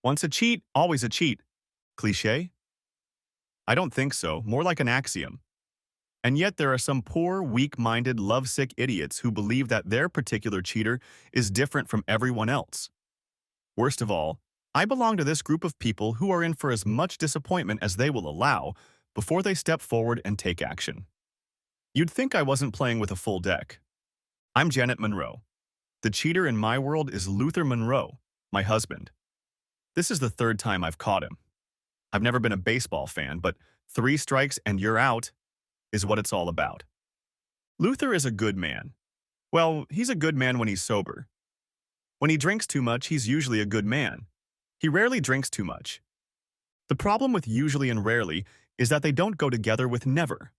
Once a cheat, always a cheat. Cliché? I don't think so, more like an axiom. And yet there are some poor, weak-minded, lovesick idiots who believe that their particular cheater is different from everyone else. Worst of all, I belong to this group of people who are in for as much disappointment as they will allow before they step forward and take action. You'd think I wasn't playing with a full deck. I'm Janet Monroe. The cheater in my world is Luther Monroe, my husband. This is the third time I've caught him. I've never been a baseball fan, but 3 strikes and you're out is what it's all about. Luther is a good man. Well, he's a good man when he's sober. When he drinks too much, he's usually a good man. He rarely drinks too much. The problem with usually and rarely is that they don't go together with never.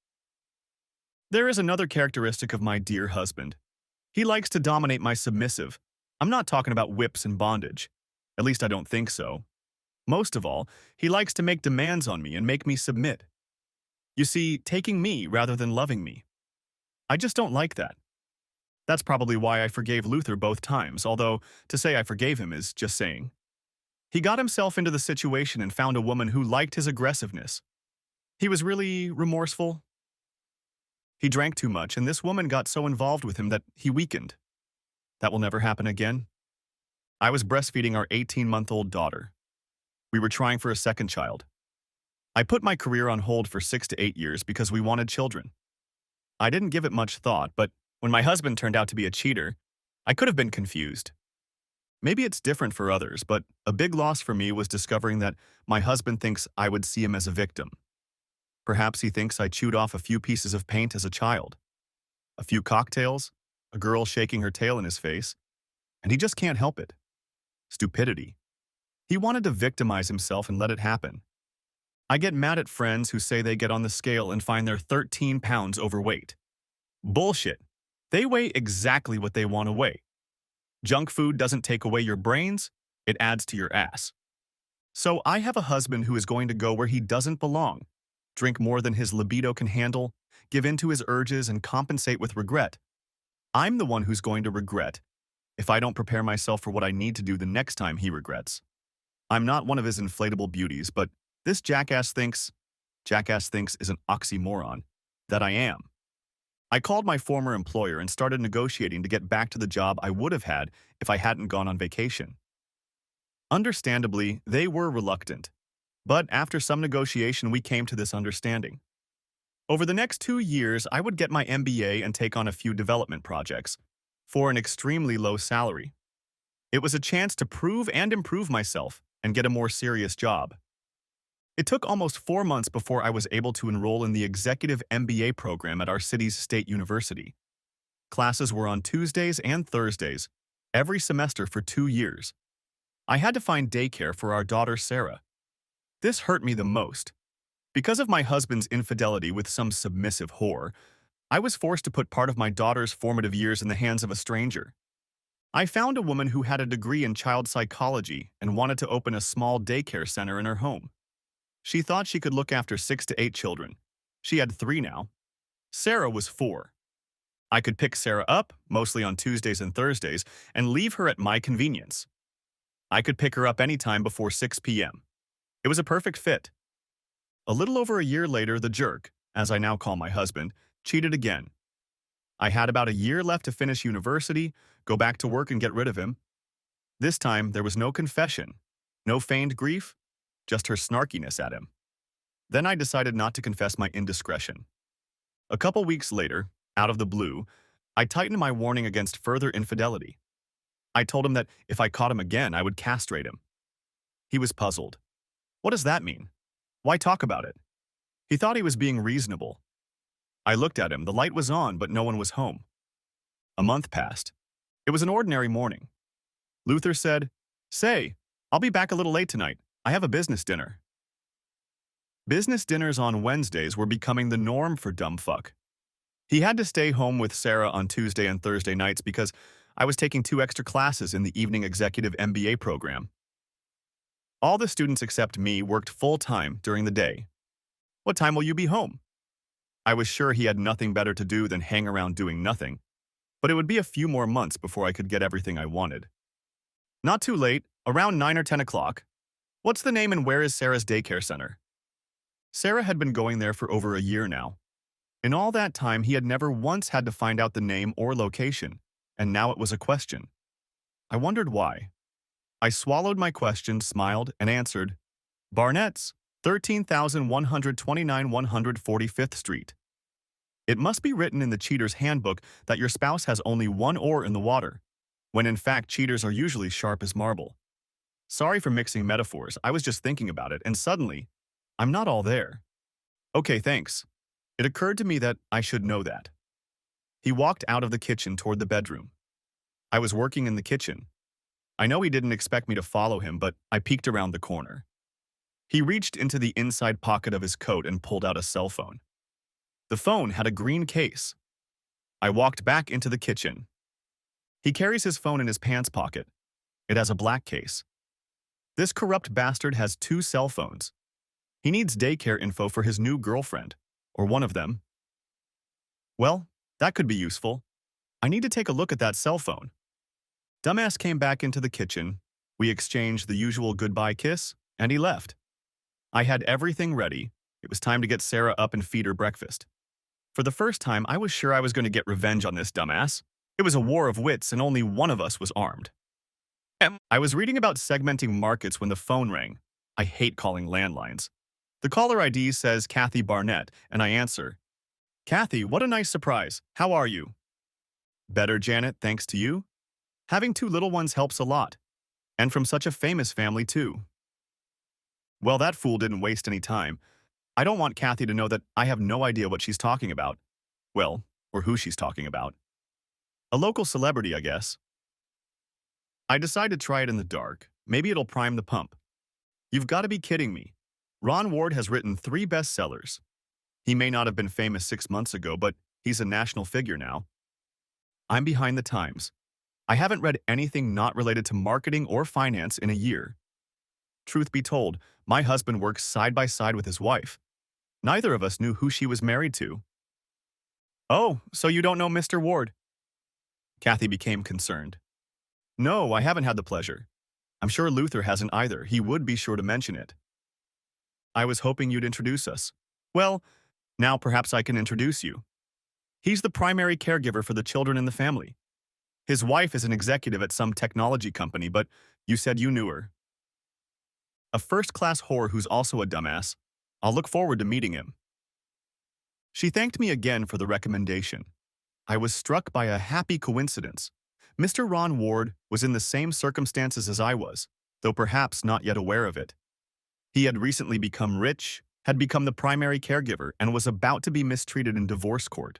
There is another characteristic of my dear husband. He likes to dominate my submissive. I'm not talking about whips and bondage. At least I don't think so. Most of all, he likes to make demands on me and make me submit. You see, taking me rather than loving me. I just don't like that. That's probably why I forgave Luther both times, although to say I forgave him is just saying. He got himself into the situation and found a woman who liked his aggressiveness. He was really remorseful. He drank too much, and this woman got so involved with him that he weakened. That will never happen again. I was breastfeeding our 18-month-old daughter. We were trying for a second child. I put my career on hold for 6 to 8 years because we wanted children. I didn't give it much thought, but when my husband turned out to be a cheater, I could have been confused. Maybe it's different for others, but a big loss for me was discovering that my husband thinks I would see him as a victim. Perhaps he thinks I chewed off a few pieces of paint as a child, a few cocktails, a girl shaking her tail in his face, and he just can't help it. Stupidity. He wanted to victimize himself and let it happen. I get mad at friends who say they get on the scale and find they're 13 pounds overweight. Bullshit. They weigh exactly what they want to weigh. Junk food doesn't take away your brains, it adds to your ass. So I have a husband who is going to go where he doesn't belong, drink more than his libido can handle, give in to his urges, and compensate with regret. I'm the one who's going to regret if I don't prepare myself for what I need to do the next time he regrets. I'm not one of his inflatable beauties, but this jackass thinks is an oxymoron, that I am. I called my former employer and started negotiating to get back to the job I would have had if I hadn't gone on vacation. Understandably, they were reluctant, but after some negotiation we came to this understanding. Over the next 2 years, I would get my MBA and take on a few development projects for an extremely low salary. It was a chance to prove and improve myself and get a more serious job. It took almost 4 months before I was able to enroll in the executive MBA program at our city's state university. Classes were on Tuesdays and Thursdays, every semester for 2 years. I had to find daycare for our daughter Sarah. This hurt me the most. Because of my husband's infidelity with some submissive whore, I was forced to put part of my daughter's formative years in the hands of a stranger. I found a woman who had a degree in child psychology and wanted to open a small daycare center in her home. She thought she could look after 6 to 8 children. She had 3 now. Sarah was 4. I could pick Sarah up, mostly on Tuesdays and Thursdays, and leave her at my convenience. I could pick her up anytime before 6 p.m. It was a perfect fit. A little over a year later, the jerk, as I now call my husband, cheated again. I had about a year left to finish university, go back to work and get rid of him. This time, there was no confession, no feigned grief, just her snarkiness at him. Then I decided not to confess my indiscretion. A couple weeks later, out of the blue, I tightened my warning against further infidelity. I told him that if I caught him again, I would castrate him. He was puzzled. What does that mean? Why talk about it? He thought he was being reasonable. I looked at him. The light was on, but no one was home. A month passed. It was an ordinary morning. Luther said, "Say, I'll be back a little late tonight. I have a business dinner." Business dinners on Wednesdays were becoming the norm for dumb fuck. He had to stay home with Sarah on Tuesday and Thursday nights because I was taking 2 extra classes in the evening executive MBA program. All the students except me worked full-time during the day. "What time will you be home?" I was sure he had nothing better to do than hang around doing nothing, but it would be a few more months before I could get everything I wanted. "Not too late, around 9 or 10 o'clock. What's the name and where is Sarah's daycare center? Sarah had been going there for over a year now. In all that time, he had never once had to find out the name or location, and now it was a question. I wondered why. I swallowed my question, smiled, and answered, Barnett's, 13,129 145th Street. It must be written in the cheater's handbook that your spouse has only one oar in the water, when in fact cheaters are usually sharp as marble. Sorry for mixing metaphors, I was just thinking about it, and suddenly, I'm not all there. Okay, thanks. It occurred to me that I should know that. He walked out of the kitchen toward the bedroom. I was working in the kitchen. I know he didn't expect me to follow him, but I peeked around the corner. He reached into the inside pocket of his coat and pulled out a cell phone. The phone had a green case. I walked back into the kitchen. He carries his phone in his pants pocket. It has a black case. This corrupt bastard has 2 cell phones. He needs daycare info for his new girlfriend, or one of them. Well, that could be useful. I need to take a look at that cell phone. Dumbass came back into the kitchen. We exchanged the usual goodbye kiss, and he left. I had everything ready. It was time to get Sarah up and feed her breakfast. For the first time, I was sure I was going to get revenge on this dumbass. It was a war of wits, and only one of us was armed. I was reading about segmenting markets when the phone rang. I hate calling landlines. The caller ID says Kathy Barnett, and I answer, Kathy, what a nice surprise. How are you? Better, Janet, thanks to you. Having 2 little ones helps a lot. And from such a famous family, too. Well, that fool didn't waste any time. I don't want Kathy to know that I have no idea what she's talking about. Well, or who she's talking about. A local celebrity, I guess. I decide to try it in the dark. Maybe it'll prime the pump. You've got to be kidding me. Ron Ward has written 3 bestsellers. He may not have been famous 6 months ago, but he's a national figure now. I'm behind the times. I haven't read anything not related to marketing or finance in a year. Truth be told, my husband works side by side with his wife. Neither of us knew who she was married to. Oh, so you don't know Mr. Ward? Kathy became concerned. No, I haven't had the pleasure. I'm sure Luther hasn't either. He would be sure to mention it. I was hoping you'd introduce us. Well, now perhaps I can introduce you. He's the primary caregiver for the children in the family. His wife is an executive at some technology company, but you said you knew her. A first-class whore who's also a dumbass. I'll look forward to meeting him. She thanked me again for the recommendation. I was struck by a happy coincidence. Mr. Ron Ward was in the same circumstances as I was, though perhaps not yet aware of it. He had recently become rich, had become the primary caregiver, and was about to be mistreated in divorce court.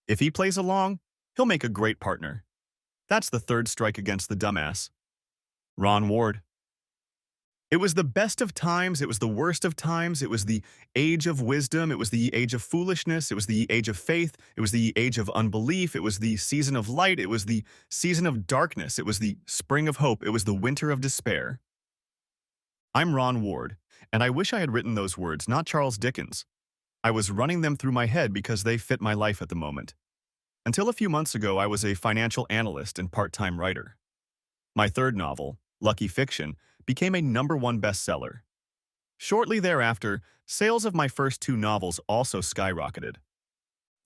If he plays along, he'll make a great partner. That's the 3rd strike against the dumbass. Ron Ward. It was the best of times, it was the worst of times, it was the age of wisdom, it was the age of foolishness, it was the age of faith, it was the age of unbelief, it was the season of light, it was the season of darkness, it was the spring of hope, it was the winter of despair. I'm Ron Ward, and I wish I had written those words, not Charles Dickens. I was running them through my head because they fit my life at the moment. Until a few months ago, I was a financial analyst and part-time writer. My 3rd novel, Lucky Fiction, became a #1 bestseller. Shortly thereafter, sales of my first 2 novels also skyrocketed.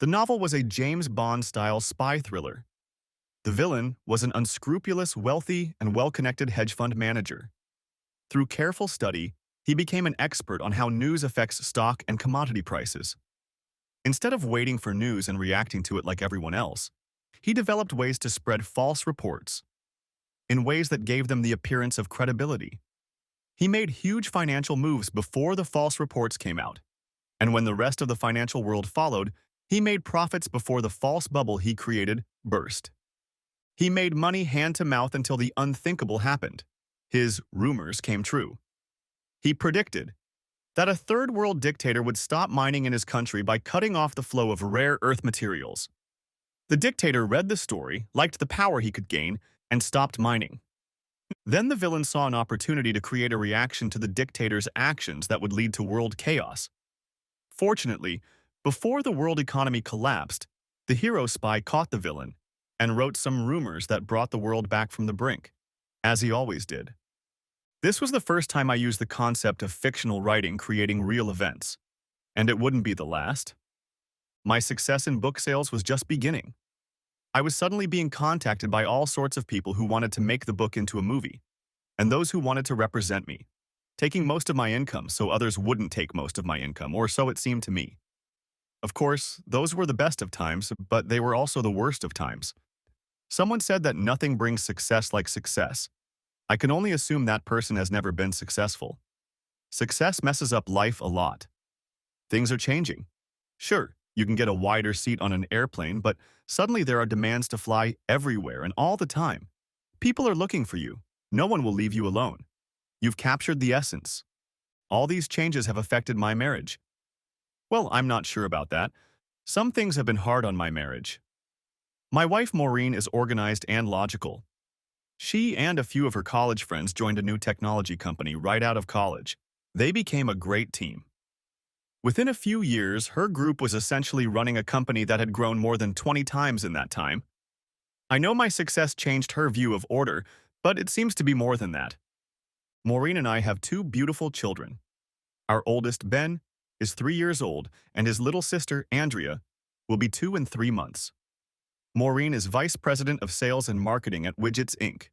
The novel was a James Bond-style spy thriller. The villain was an unscrupulous, wealthy, and well-connected hedge fund manager. Through careful study, he became an expert on how news affects stock and commodity prices. Instead of waiting for news and reacting to it like everyone else, he developed ways to spread false reports in ways that gave them the appearance of credibility. He made huge financial moves before the false reports came out, and when the rest of the financial world followed, he made profits before the false bubble he created burst. He made money hand to mouth until the unthinkable happened. His rumors came true. He predicted that a 3rd world dictator would stop mining in his country by cutting off the flow of rare earth materials. The dictator read the story, liked the power he could gain, and stopped mining. Then the villain saw an opportunity to create a reaction to the dictator's actions that would lead to world chaos. Fortunately, before the world economy collapsed, the hero spy caught the villain and wrote some rumors that brought the world back from the brink, as he always did. This was the first time I used the concept of fictional writing creating real events. And it wouldn't be the last. My success in book sales was just beginning. I was suddenly being contacted by all sorts of people who wanted to make the book into a movie, and those who wanted to represent me, taking most of my income so others wouldn't take most of my income, or so it seemed to me. Of course, those were the best of times, but they were also the worst of times. Someone said that nothing brings success like success. I can only assume that person has never been successful. Success messes up life a lot. Things are changing. Sure, you can get a wider seat on an airplane, but suddenly there are demands to fly everywhere and all the time. People are looking for you. No one will leave you alone. You've captured the essence. All these changes have affected my marriage. Well, I'm not sure about that. Some things have been hard on my marriage. My wife Maureen is organized and logical. She and a few of her college friends joined a new technology company right out of college. They became a great team. Within a few years, her group was essentially running a company that had grown more than 20 times in that time. I know my success changed her view of order, but it seems to be more than that. Maureen and I have two beautiful children. Our oldest, Ben, is 3 years old, and his little sister, Andrea, will be 2 in 3 months. Maureen is Vice President of Sales and Marketing at Widgets, Inc.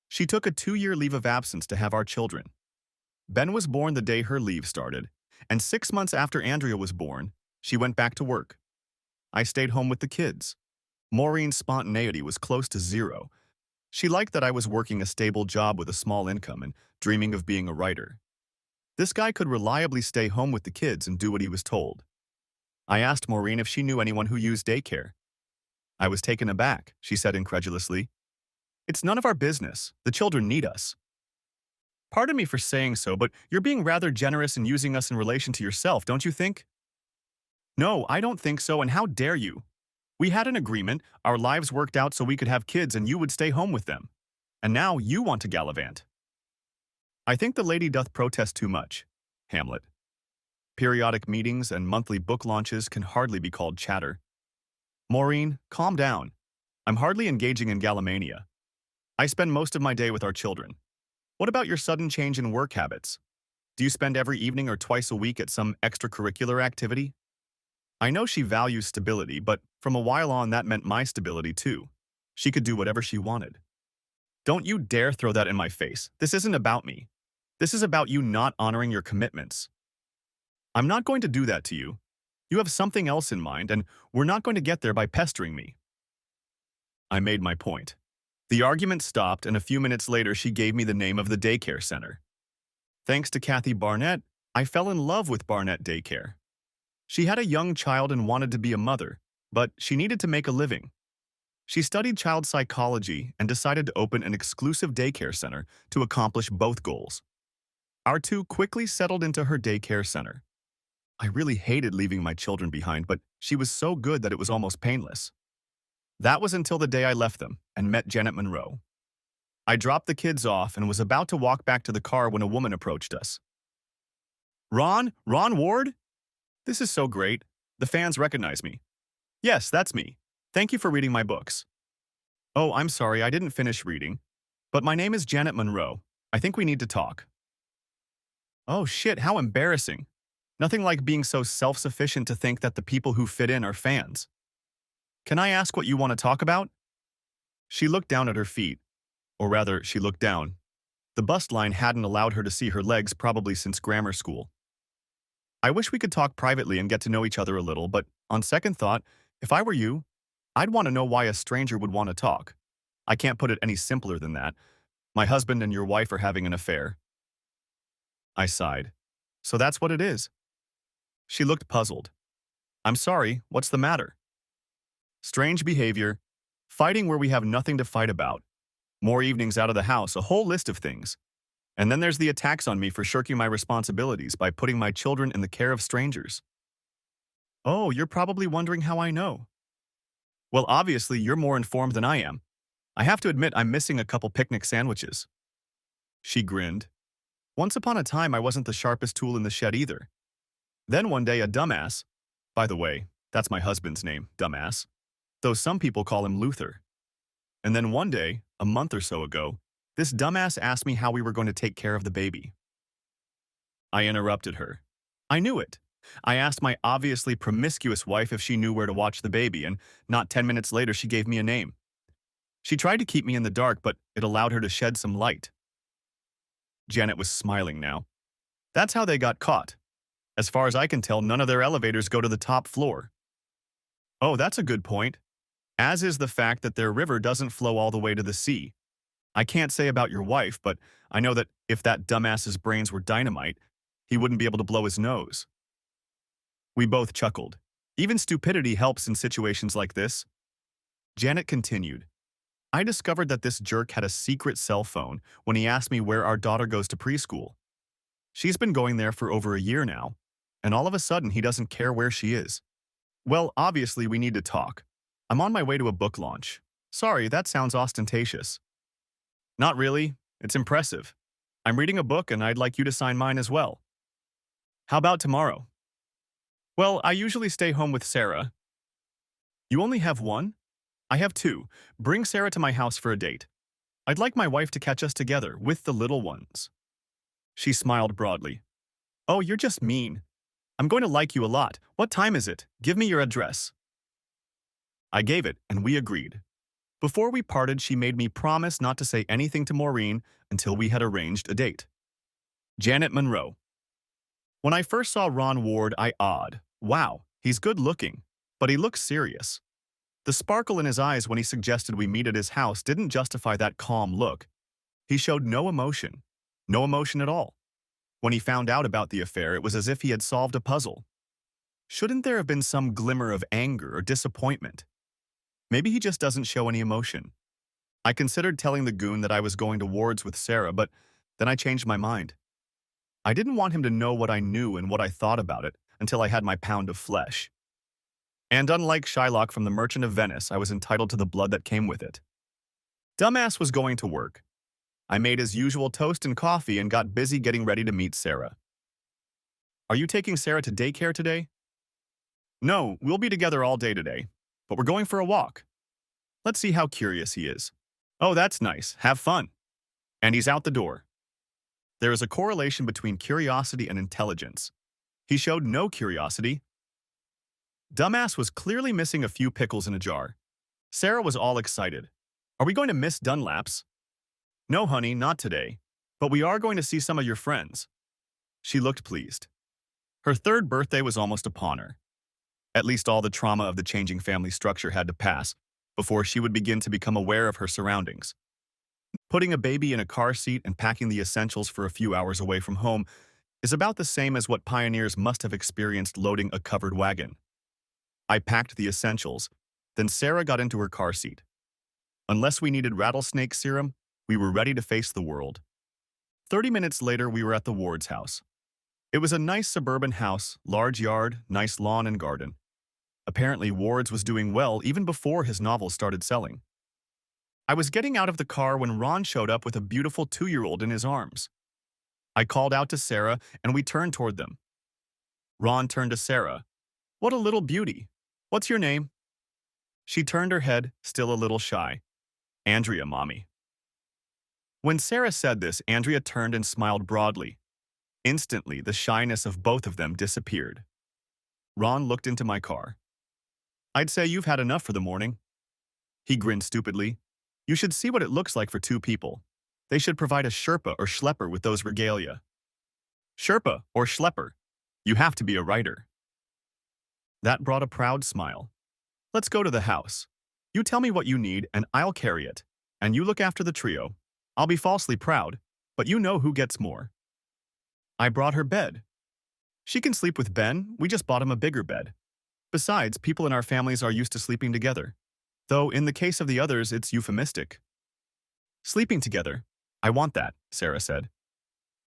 She took a 2-year leave of absence to have our children. Ben was born the day her leave started, and 6 months after Andrea was born, she went back to work. I stayed home with the kids. Maureen's spontaneity was close to zero. She liked that I was working a stable job with a small income and dreaming of being a writer. This guy could reliably stay home with the kids and do what he was told. I asked Maureen if she knew anyone who used daycare. I was taken aback, she said incredulously. It's none of our business. The children need us. Pardon me for saying so, but you're being rather generous in using us in relation to yourself, don't you think? No, I don't think so, and how dare you? We had an agreement, our lives worked out so we could have kids and you would stay home with them. And now you want to gallivant. I think the lady doth protest too much. Hamlet. Periodic meetings and monthly book launches can hardly be called chatter. Maureen, calm down. I'm hardly engaging in gallimania. I spend most of my day with our children. What about your sudden change in work habits? Do you spend every evening or twice a week at some extracurricular activity? I know she values stability, but from a while on that meant my stability too. She could do whatever she wanted. Don't you dare throw that in my face. This isn't about me. This is about you not honoring your commitments. I'm not going to do that to you. You have something else in mind, and we're not going to get there by pestering me. I made my point. The argument stopped, and a few minutes later she gave me the name of the daycare center. Thanks to Kathy Barnett, I fell in love with Barnett Daycare. She had a young child and wanted to be a mother, but she needed to make a living. She studied child psychology and decided to open an exclusive daycare center to accomplish both goals. Our two quickly settled into her daycare center. I really hated leaving my children behind, but she was so good that it was almost painless. That was until the day I left them and met Janet Monroe. I dropped the kids off and was about to walk back to the car when a woman approached us. Ron Ward? This is so great. The fans recognize me. Yes, that's me. Thank you for reading my books. Oh, I'm sorry, I didn't finish reading. But my name is Janet Monroe. I think we need to talk. Oh shit, how embarrassing. Nothing like being so self-sufficient to think that the people who fit in are fans. Can I ask what you want to talk about? She looked down at her feet. Or rather, she looked down. The bust line hadn't allowed her to see her legs probably since grammar school. I wish we could talk privately and get to know each other a little, but on second thought, if I were you, I'd want to know why a stranger would want to talk. I can't put it any simpler than that. My husband and your wife are having an affair. I sighed. So that's what it is. She looked puzzled. I'm sorry, what's the matter? Strange behavior, fighting where we have nothing to fight about, more evenings out of the house, a whole list of things. And then there's the attacks on me for shirking my responsibilities by putting my children in the care of strangers. Oh, you're probably wondering how I know. Well, obviously, you're more informed than I am. I have to admit I'm missing a couple picnic sandwiches. She grinned. Once upon a time, I wasn't the sharpest tool in the shed either. Then one day, a dumbass, by the way, that's my husband's name, dumbass, though some people call him Luther. And then one day, a month or so ago, This dumbass asked me how we were going to take care of the baby. I interrupted her. I knew it. I asked my obviously promiscuous wife if she knew where to watch the baby, and not 10 minutes later she gave me a name. She tried to keep me in the dark, but it allowed her to shed some light. Janet was smiling now. That's how they got caught. As far as I can tell, none of their elevators go to the top floor. Oh, that's a good point. As is the fact that their river doesn't flow all the way to the sea. I can't say about your wife, but I know that if that dumbass's brains were dynamite, he wouldn't be able to blow his nose. We both chuckled. Even stupidity helps in situations like this. Janet continued. I discovered that this jerk had a secret cell phone when he asked me where our daughter goes to preschool. She's been going there for over a year now, and all of a sudden he doesn't care where she is. Well, obviously we need to talk. I'm on my way to a book launch. Sorry, that sounds ostentatious. Not really. It's impressive. I'm reading a book and I'd like you to sign mine as well. How about tomorrow? Well, I usually stay home with Sarah. You only have one? I have two. Bring Sarah to my house for a date. I'd like my wife to catch us together with the little ones. She smiled broadly. Oh, you're just mean. I'm going to like you a lot. What time is it? Give me your address. I gave it, and we agreed. Before we parted, she made me promise not to say anything to Maureen until we had arranged a date. Janet Monroe. When I first saw Ron Ward, I awed. Wow, he's good looking, but he looks serious. The sparkle in his eyes when he suggested we meet at his house didn't justify that calm look. He showed no emotion at all. When he found out about the affair, it was as if he had solved a puzzle. Shouldn't there have been some glimmer of anger or disappointment? Maybe he just doesn't show any emotion. I considered telling the goon that I was going to Ward's with Sarah, but then I changed my mind. I didn't want him to know what I knew and what I thought about it until I had my pound of flesh. And unlike Shylock from The Merchant of Venice, I was entitled to the blood that came with it. Dumbass was going to work. I made his usual toast and coffee and got busy getting ready to meet Sarah. Are you taking Sarah to daycare today? No, we'll be together all day today, but we're going for a walk. Let's see how curious he is. Oh, that's nice. Have fun. And he's out the door. There is a correlation between curiosity and intelligence. He showed no curiosity. Dumbass was clearly missing a few pickles in a jar. Sarah was all excited. Are we going to miss Dunlap's? No, honey, not today. But we are going to see some of your friends. She looked pleased. Her third birthday was almost upon her. At least all the trauma of the changing family structure had to pass before she would begin to become aware of her surroundings. Putting a baby in a car seat and packing the essentials for a few hours away from home is about the same as what pioneers must have experienced loading a covered wagon. I packed the essentials, then Sarah got into her car seat. Unless we needed rattlesnake serum, we were ready to face the world. 30 minutes later, we were at the Ward's house. It was a nice suburban house, large yard, nice lawn and garden. Apparently, Ward's was doing well even before his novel started selling. I was getting out of the car when Ron showed up with a beautiful 2-year-old in his arms. I called out to Sarah, and we turned toward them. Ron turned to Sarah. What a little beauty. What's your name? She turned her head, still a little shy. Andrea, Mommy. When Sarah said this, Andrea turned and smiled broadly. Instantly, the shyness of both of them disappeared. Ron looked into my car. I'd say you've had enough for the morning. He grinned stupidly. You should see what it looks like for 2 people. They should provide a Sherpa or Schlepper with those regalia. Sherpa or Schlepper. You have to be a writer. That brought a proud smile. Let's go to the house. You tell me what you need and I'll carry it. And you look after the trio. I'll be falsely proud, but you know who gets more. I brought her bed. She can sleep with Ben. We just bought him a bigger bed. Besides, people in our families are used to sleeping together. Though in the case of the others, it's euphemistic. Sleeping together. I want that, Sarah said.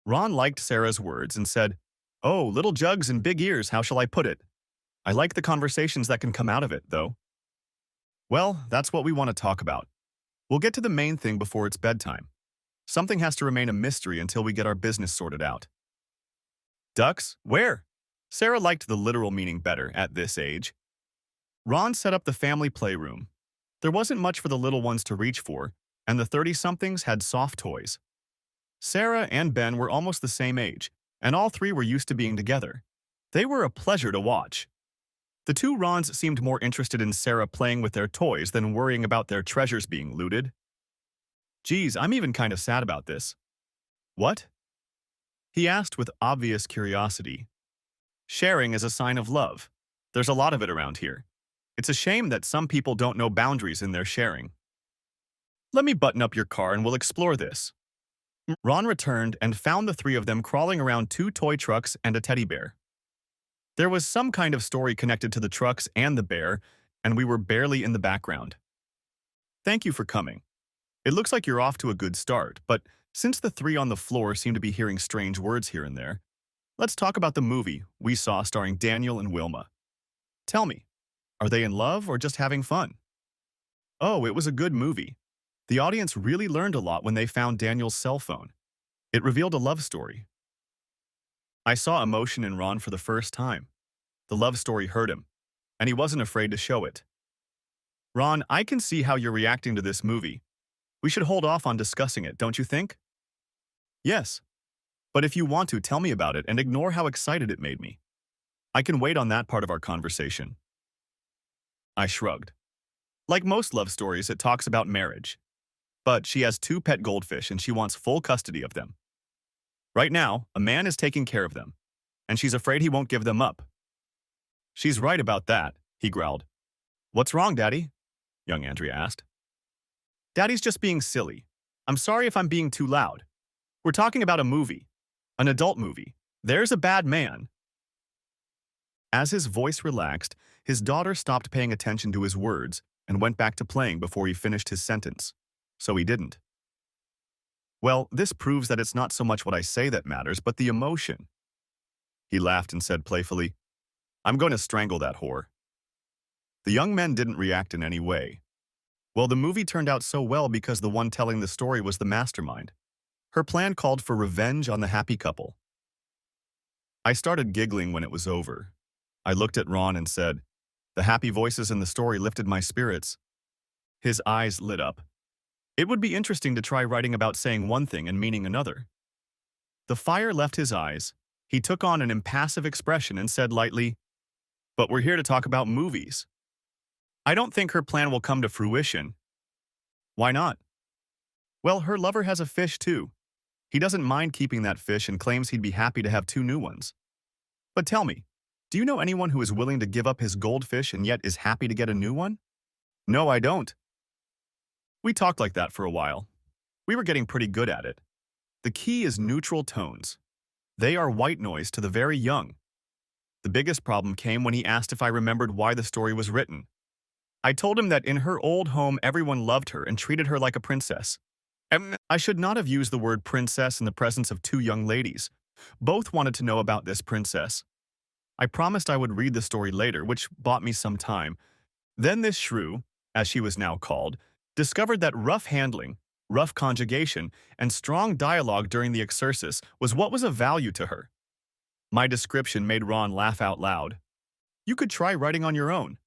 Ron liked Sarah's words and said, Oh, little jugs and big ears, how shall I put it? I like the conversations that can come out of it, though. Well, that's what we want to talk about. We'll get to the main thing before it's bedtime. Something has to remain a mystery until we get our business sorted out. Ducks? Where? Sarah liked the literal meaning better at this age. Ron set up the family playroom. There wasn't much for the little ones to reach for, and the 30-somethings had soft toys. Sarah and Ben were almost the same age, and all three were used to being together. They were a pleasure to watch. The two Rons seemed more interested in Sarah playing with their toys than worrying about their treasures being looted. Geez, I'm even kind of sad about this. What? He asked with obvious curiosity. Sharing is a sign of love. There's a lot of it around here. It's a shame that some people don't know boundaries in their sharing. Let me button up your car and we'll explore this. Ron returned and found the three of them crawling around two toy trucks and a teddy bear. There was some kind of story connected to the trucks and the bear, and we were barely in the background. Thank you for coming. It looks like you're off to a good start, but since the three on the floor seem to be hearing strange words here and there, let's talk about the movie we saw starring Daniel and Wilma. Tell me, are they in love or just having fun? Oh, it was a good movie. The audience really learned a lot when they found Daniel's cell phone. It revealed a love story. I saw emotion in Ron for the first time. The love story hurt him, and he wasn't afraid to show it. Ron, I can see how you're reacting to this movie. We should hold off on discussing it, don't you think? Yes. But if you want to, tell me about it and ignore how excited it made me. I can wait on that part of our conversation. I shrugged. Like most love stories, it talks about marriage. But she has two pet goldfish and she wants full custody of them. Right now, a man is taking care of them, and she's afraid he won't give them up. She's right about that, he growled. What's wrong, Daddy? Young Andrea asked. Daddy's just being silly. I'm sorry if I'm being too loud. We're talking about a movie. An adult movie. There's a bad man. As his voice relaxed, his daughter stopped paying attention to his words and went back to playing before he finished his sentence. So he didn't. Well, this proves that it's not so much what I say that matters, but the emotion. He laughed and said playfully, I'm going to strangle that whore. The young men didn't react in any way. Well, the movie turned out so well because the one telling the story was the mastermind. Her plan called for revenge on the happy couple. I started giggling when it was over. I looked at Ron and said, the happy voices in the story lifted my spirits. His eyes lit up. It would be interesting to try writing about saying one thing and meaning another. The fire left his eyes. He took on an impassive expression and said lightly, but we're here to talk about movies. I don't think her plan will come to fruition. Why not? Well, her lover has a fish too. He doesn't mind keeping that fish and claims he'd be happy to have two new ones. But tell me, do you know anyone who is willing to give up his goldfish and yet is happy to get a new one? No, I don't. We talked like that for a while. We were getting pretty good at it. The key is neutral tones. They are white noise to the very young. The biggest problem came when he asked if I remembered why the story was written. I told him that in her old home everyone loved her and treated her like a princess. I should not have used the word princess in the presence of two young ladies. Both wanted to know about this princess. I promised I would read the story later, which bought me some time. Then this shrew, as she was now called, discovered that rough handling, rough conjugation, and strong dialogue during the exercise was what was of value to her. My description made Ron laugh out loud. You could try writing on your own.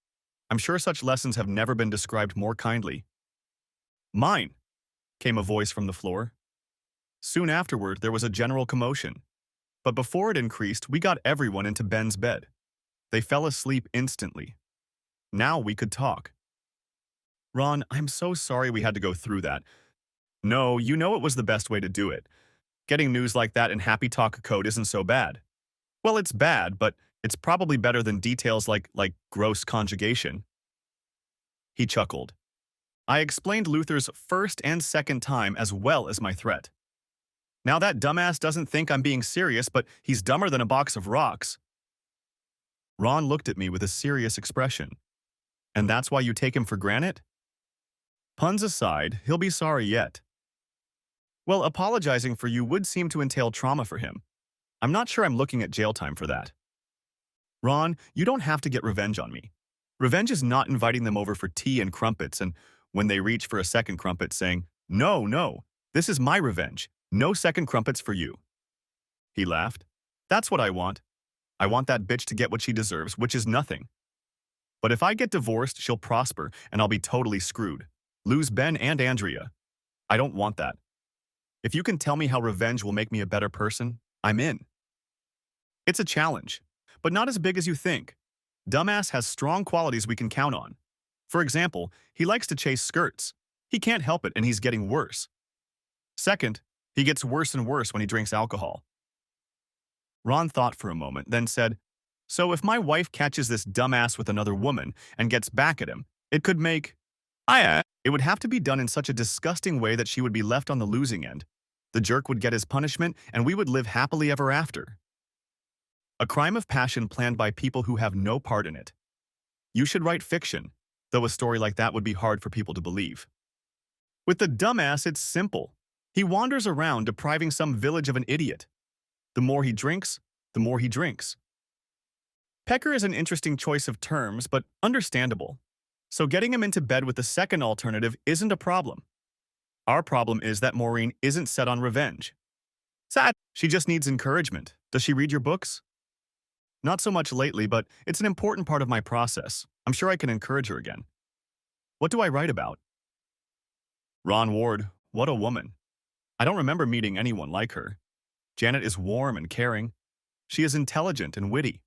I'm sure such lessons have never been described more kindly. Mine, came a voice from the floor. Soon afterward, there was a general commotion. But before it increased, we got everyone into Ben's bed. They fell asleep instantly. Now we could talk. Ron, I'm so sorry we had to go through that. No, you know it was the best way to do it. Getting news like that in Happy Talk code isn't so bad. Well, it's bad, but it's probably better than details like gross conjugation. He chuckled. I explained Luther's first and second time as well as my threat. Now that dumbass doesn't think I'm being serious, but he's dumber than a box of rocks. Ron looked at me with a serious expression. And that's why you take him for granted? Puns aside, he'll be sorry yet. Well, apologizing for you would seem to entail trauma for him. I'm not sure I'm looking at jail time for that. Ron, you don't have to get revenge on me. Revenge is not inviting them over for tea and crumpets and when they reach for a second crumpet saying, no, no, this is my revenge. No second crumpets for you. He laughed. That's what I want. I want that bitch to get what she deserves, which is nothing. But if I get divorced, she'll prosper and I'll be totally screwed. Lose Ben and Andrea. I don't want that. If you can tell me how revenge will make me a better person, I'm in. It's a challenge, but not as big as you think. Dumbass has strong qualities we can count on. For example, he likes to chase skirts. He can't help it and he's getting worse. Second, he gets worse and worse when he drinks alcohol. Ron thought for a moment, then said, "So if my wife catches this dumbass with another woman and gets back at him, it could make... It would have to be done in such a disgusting way that she would be left on the losing end. The jerk would get his punishment and we would live happily ever after. A crime of passion planned by people who have no part in it. You should write fiction, though a story like that would be hard for people to believe. With the dumbass, it's simple. He wanders around depriving some village of an idiot. The more he drinks, the more he drinks. Pecker is an interesting choice of terms, but understandable. So getting him into bed with the second alternative isn't a problem. Our problem is that Maureen isn't set on revenge. Sad. She just needs encouragement. Does she read your books? Not so much lately, but it's an important part of my process. I'm sure I can encourage her again. What do I write about? Ron Ward, what a woman. I don't remember meeting anyone like her. Janet is warm and caring. She is intelligent and witty.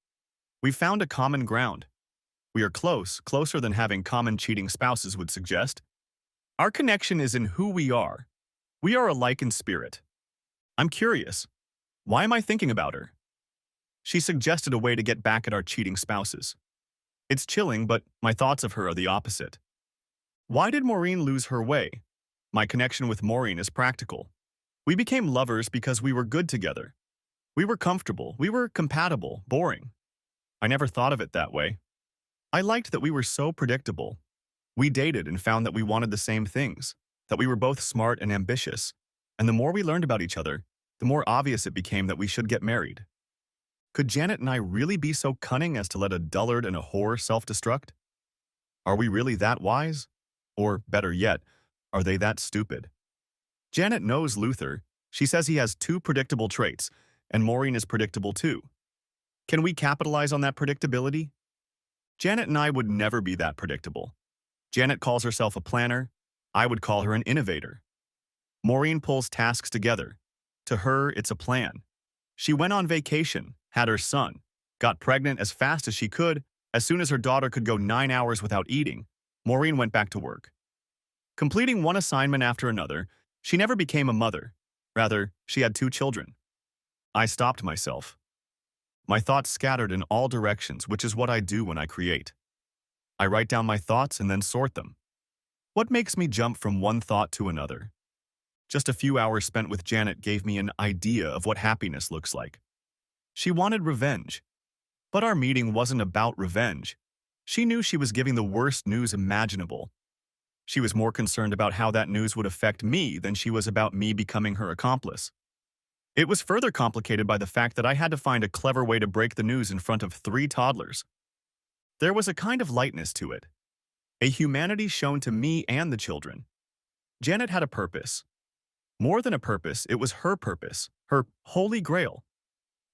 We've found a common ground. We are close, closer than having common cheating spouses would suggest. Our connection is in who we are. We are alike in spirit. I'm curious. Why am I thinking about her? She suggested a way to get back at our cheating spouses. It's chilling, but my thoughts of her are the opposite. Why did Maureen lose her way? My connection with Maureen is practical. We became lovers because we were good together. We were comfortable, we were compatible, boring. I never thought of it that way. I liked that we were so predictable. We dated and found that we wanted the same things, that we were both smart and ambitious, and the more we learned about each other, the more obvious it became that we should get married. Could Janet and I really be so cunning as to let a dullard and a whore self-destruct? Are we really that wise? Or, better yet, are they that stupid? Janet knows Luther. She says he has two predictable traits, and Maureen is predictable too. Can we capitalize on that predictability? Janet and I would never be that predictable. Janet calls herself a planner. I would call her an innovator. Maureen pulls tasks together. To her, it's a plan. She went on vacation, had her son, got pregnant as fast as she could. As soon as her daughter could go 9 hours without eating, Maureen went back to work. Completing one assignment after another, she never became a mother. Rather, she had 2 children. I stopped myself. My thoughts scattered in all directions, which is what I do when I create. I write down my thoughts and then sort them. What makes me jump from one thought to another? Just a few hours spent with Janet gave me an idea of what happiness looks like. She wanted revenge. But our meeting wasn't about revenge. She knew she was giving the worst news imaginable. She was more concerned about how that news would affect me than she was about me becoming her accomplice. It was further complicated by the fact that I had to find a clever way to break the news in front of 3 toddlers. There was a kind of lightness to it, a humanity shown to me and the children. Janet had a purpose. More than a purpose, it was her purpose, her holy grail.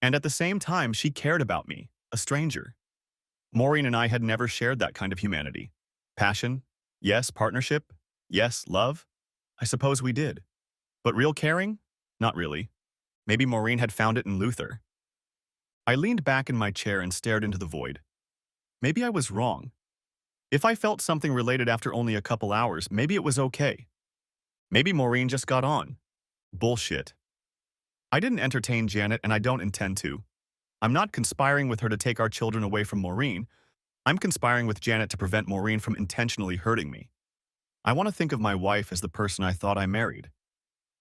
And at the same time, she cared about me, a stranger. Maureen and I had never shared that kind of humanity. Passion? Yes. Partnership? Yes. Love? I suppose we did. But real caring? Not really. Maybe Maureen had found it in Luther. I leaned back in my chair and stared into the void. Maybe I was wrong. If I felt something related after only a couple hours, maybe it was okay. Maybe Maureen just got on. Bullshit. I didn't entertain Janet and I don't intend to. I'm not conspiring with her to take our children away from Maureen. I'm conspiring with Janet to prevent Maureen from intentionally hurting me. I want to think of my wife as the person I thought I married.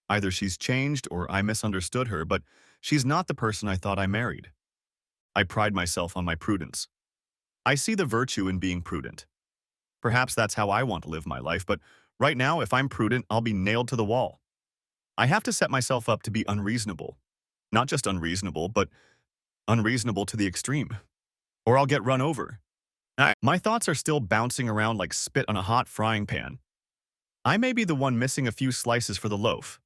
Either she's changed or I misunderstood her, but she's not the person I thought I married. I pride myself on my prudence. I see the virtue in being prudent. Perhaps that's how I want to live my life, but right now, if I'm prudent, I'll be nailed to the wall. I have to set myself up to be unreasonable. Not just unreasonable, but unreasonable to the extreme. Or I'll get run over. My thoughts are still bouncing around like spit on a hot frying pan. I may be the one missing a few slices for the loaf.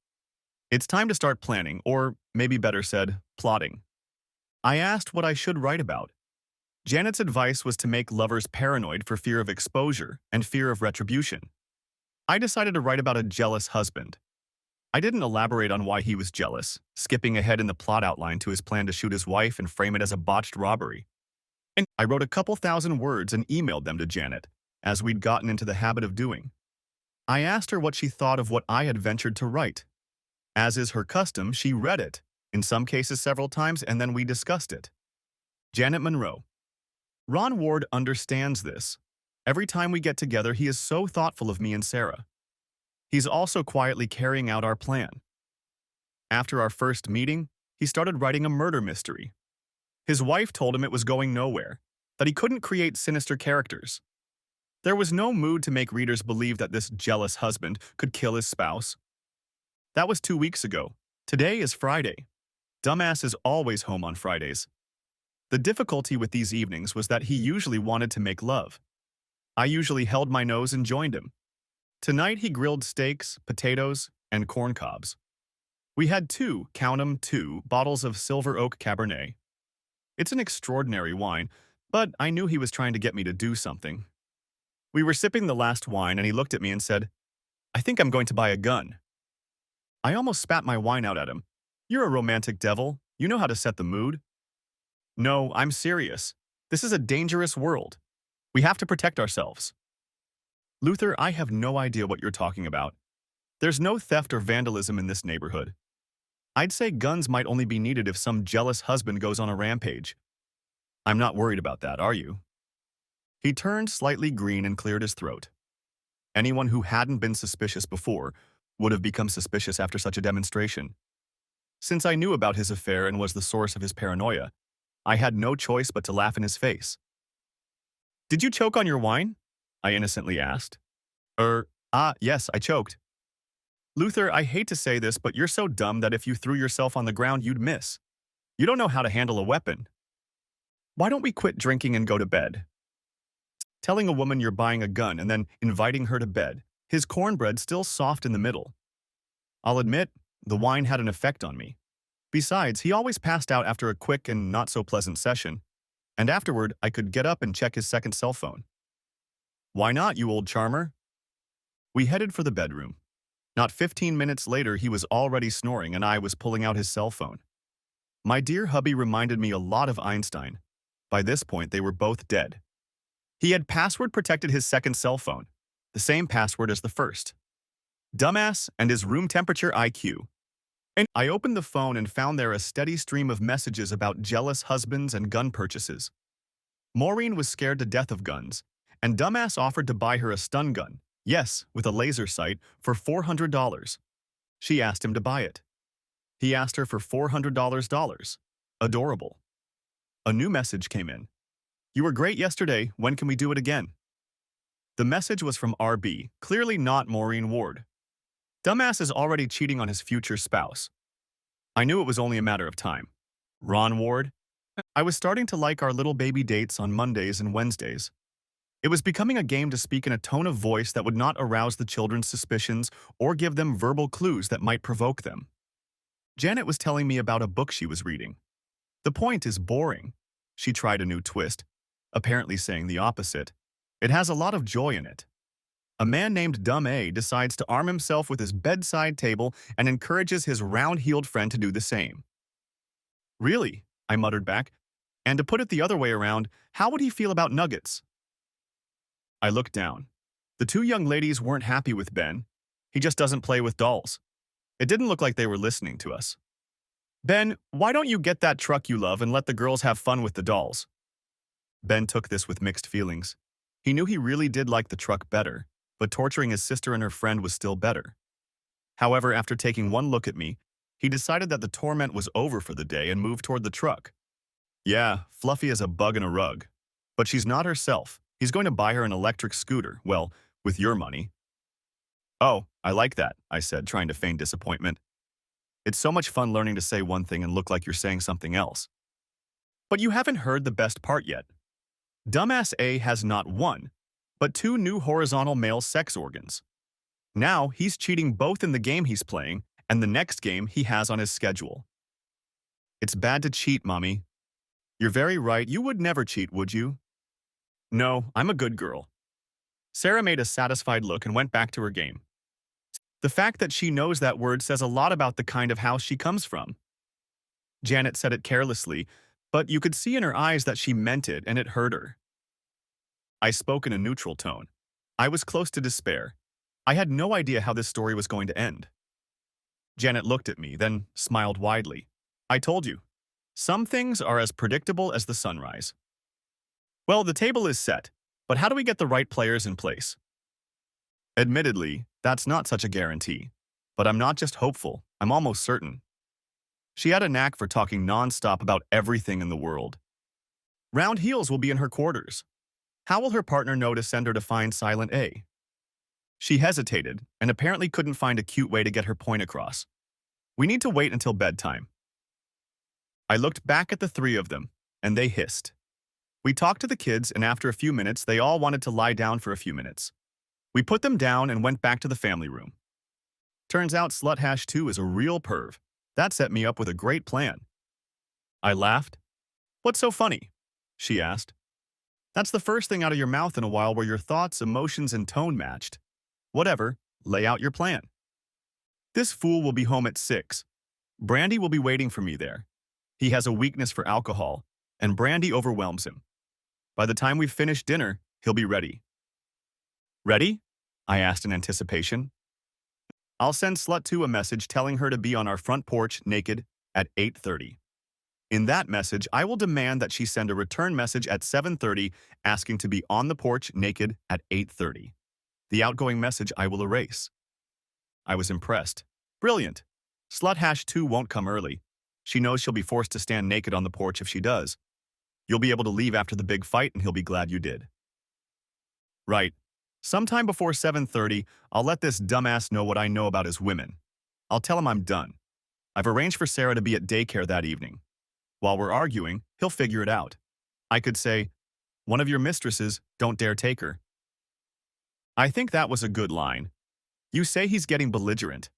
It's time to start planning, or maybe better said, plotting. I asked what I should write about. Janet's advice was to make lovers paranoid for fear of exposure and fear of retribution. I decided to write about a jealous husband. I didn't elaborate on why he was jealous, skipping ahead in the plot outline to his plan to shoot his wife and frame it as a botched robbery. And I wrote a couple thousand words and emailed them to Janet, as we'd gotten into the habit of doing. I asked her what she thought of what I had ventured to write. As is her custom, she read it, in some cases several times, and then we discussed it. Janet Monroe. Ron Ward understands this. Every time we get together, he is so thoughtful of me and Sarah. He's also quietly carrying out our plan. After our first meeting, he started writing a murder mystery. His wife told him it was going nowhere, that he couldn't create sinister characters. There was no mood to make readers believe that this jealous husband could kill his spouse. That was 2 weeks ago. Today is Friday. Dumbass is always home on Fridays. The difficulty with these evenings was that he usually wanted to make love. I usually held my nose and joined him. Tonight he grilled steaks, potatoes, and corn cobs. We had count 'em, two bottles of Silver Oak Cabernet. It's an extraordinary wine, but I knew he was trying to get me to do something. We were sipping the last wine and he looked at me and said, "I think I'm going to buy a gun." I almost spat my wine out at him. "You're a romantic devil. You know how to set the mood." "No, I'm serious. This is a dangerous world. We have to protect ourselves." "Luther, I have no idea what you're talking about. There's no theft or vandalism in this neighborhood. I'd say guns might only be needed if some jealous husband goes on a rampage. I'm not worried about that, are you?" He turned slightly green and cleared his throat. Anyone who hadn't been suspicious before would have become suspicious after such a demonstration. Since I knew about his affair and was the source of his paranoia, I had no choice but to laugh in his face. "Did you choke on your wine?" I innocently asked. Yes, I choked." "Luther, I hate to say this, but you're so dumb that if you threw yourself on the ground, you'd miss. You don't know how to handle a weapon. Why don't we quit drinking and go to bed?" Telling a woman you're buying a gun and then inviting her to bed, his cornbread still soft in the middle. I'll admit, the wine had an effect on me. Besides, he always passed out after a quick and not-so-pleasant session, and afterward I could get up and check his second cell phone. "Why not, you old charmer?" We headed for the bedroom. Not 15 minutes later, he was already snoring and I was pulling out his cell phone. My dear hubby reminded me a lot of Einstein. By this point, they were both dead. He had password-protected his second cell phone, the same password as the first. Dumbass and his room temperature IQ. And I opened the phone and found there a steady stream of messages about jealous husbands and gun purchases. Maureen was scared to death of guns, and Dumbass offered to buy her a stun gun, yes, with a laser sight, for $400. She asked him to buy it. He asked her for $400. Adorable. A new message came in. "You were great yesterday. When can we do it again?" The message was from RB, clearly not Maureen Ward. Dumbass is already cheating on his future spouse. I knew it was only a matter of time. Ron Ward? I was starting to like our little baby dates on Mondays and Wednesdays. It was becoming a game to speak in a tone of voice that would not arouse the children's suspicions or give them verbal clues that might provoke them. Janet was telling me about a book she was reading. The point is boring. She tried a new twist, apparently saying the opposite. It has a lot of joy in it. A man named Dumb A decides to arm himself with his bedside table and encourages his round-heeled friend to do the same. "Really?" I muttered back. "And to put it the other way around, how would he feel about nuggets?" I looked down. The two young ladies weren't happy with Ben. He just doesn't play with dolls. It didn't look like they were listening to us. "Ben, why don't you get that truck you love and let the girls have fun with the dolls?" Ben took this with mixed feelings. He knew he really did like the truck better, but torturing his sister and her friend was still better. However, after taking one look at me, he decided that the torment was over for the day and moved toward the truck. "Yeah, Fluffy is a bug in a rug. But she's not herself. He's going to buy her an electric scooter, well, with your money." "Oh, I like that," I said, trying to feign disappointment. It's so much fun learning to say one thing and look like you're saying something else. But you haven't heard the best part yet. Dumbass A has not one, but two new horizontal male sex organs. Now he's cheating both in the game he's playing and the next game he has on his schedule. It's bad to cheat, Mommy. You're very right. You would never cheat, would you? No, I'm a good girl. Sarah made a satisfied look and went back to her game. The fact that she knows that word says a lot about the kind of house she comes from. Janet said it carelessly, but you could see in her eyes that she meant it and it hurt her. I spoke in a neutral tone. I was close to despair. I had no idea how this story was going to end. Janet looked at me, then smiled widely. I told you, some things are as predictable as the sunrise. Well, the table is set, but how do we get the right players in place? Admittedly, that's not such a guarantee. But I'm not just hopeful, I'm almost certain. She had a knack for talking non-stop about everything in the world. Round heels will be in her quarters. How will her partner know to send her to find Silent A? She hesitated and apparently couldn't find a cute way to get her point across. We need to wait until bedtime. I looked back at the three of them, and they hissed. We talked to the kids, and after a few minutes, they all wanted to lie down for a few minutes. We put them down and went back to the family room. Turns out Slut-2 is a real perv. That set me up with a great plan. I laughed. What's so funny? She asked. That's the first thing out of your mouth in a while where your thoughts, emotions, and tone matched. Whatever, lay out your plan. This fool will be home at 6. Brandy will be waiting for me there. He has a weakness for alcohol, and Brandy overwhelms him. By the time we've finished dinner, he'll be ready. Ready? I asked in anticipation. I'll send Slut2 a message telling her to be on our front porch naked at 8:30. In that message, I will demand that she send a return message at 7:30 asking to be on the porch naked at 8:30. The outgoing message I will erase. I was impressed. Brilliant. Slut-2 won't come early. She knows she'll be forced to stand naked on the porch if she does. You'll be able to leave after the big fight and he'll be glad you did. Right. Sometime before 7:30, I'll let this dumbass know what I know about his women. I'll tell him I'm done. I've arranged for Sarah to be at daycare that evening. While we're arguing, he'll figure it out. I could say, one of your mistresses, don't dare take her. I think that was a good line. You say he's getting belligerent.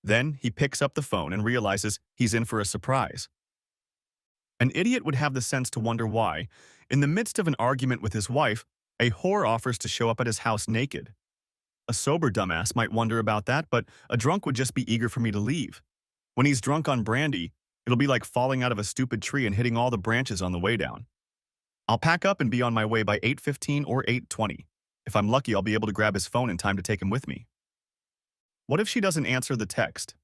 Then he picks up the phone and realizes he's in for a surprise. An idiot would have the sense to wonder why, in the midst of an argument with his wife, a whore offers to show up at his house naked. A sober dumbass might wonder about that, but a drunk would just be eager for me to leave. When he's drunk on brandy, it'll be like falling out of a stupid tree and hitting all the branches on the way down. I'll pack up and be on my way by 8:15 or 8:20. If I'm lucky, I'll be able to grab his phone in time to take him with me. What if she doesn't answer the text?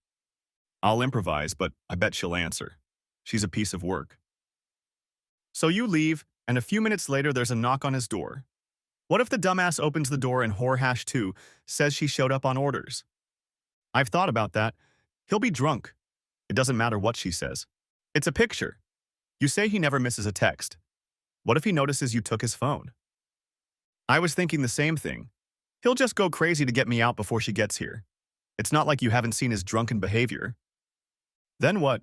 I'll improvise, but I bet she'll answer. She's a piece of work. So you leave, and a few minutes later there's a knock on his door. What if the dumbass opens the door and whore-2 says she showed up on orders? I've thought about that. He'll be drunk. It doesn't matter what she says. It's a picture. You say he never misses a text. What if he notices you took his phone? I was thinking the same thing. He'll just go crazy to get me out before she gets here. It's not like you haven't seen his drunken behavior. Then what?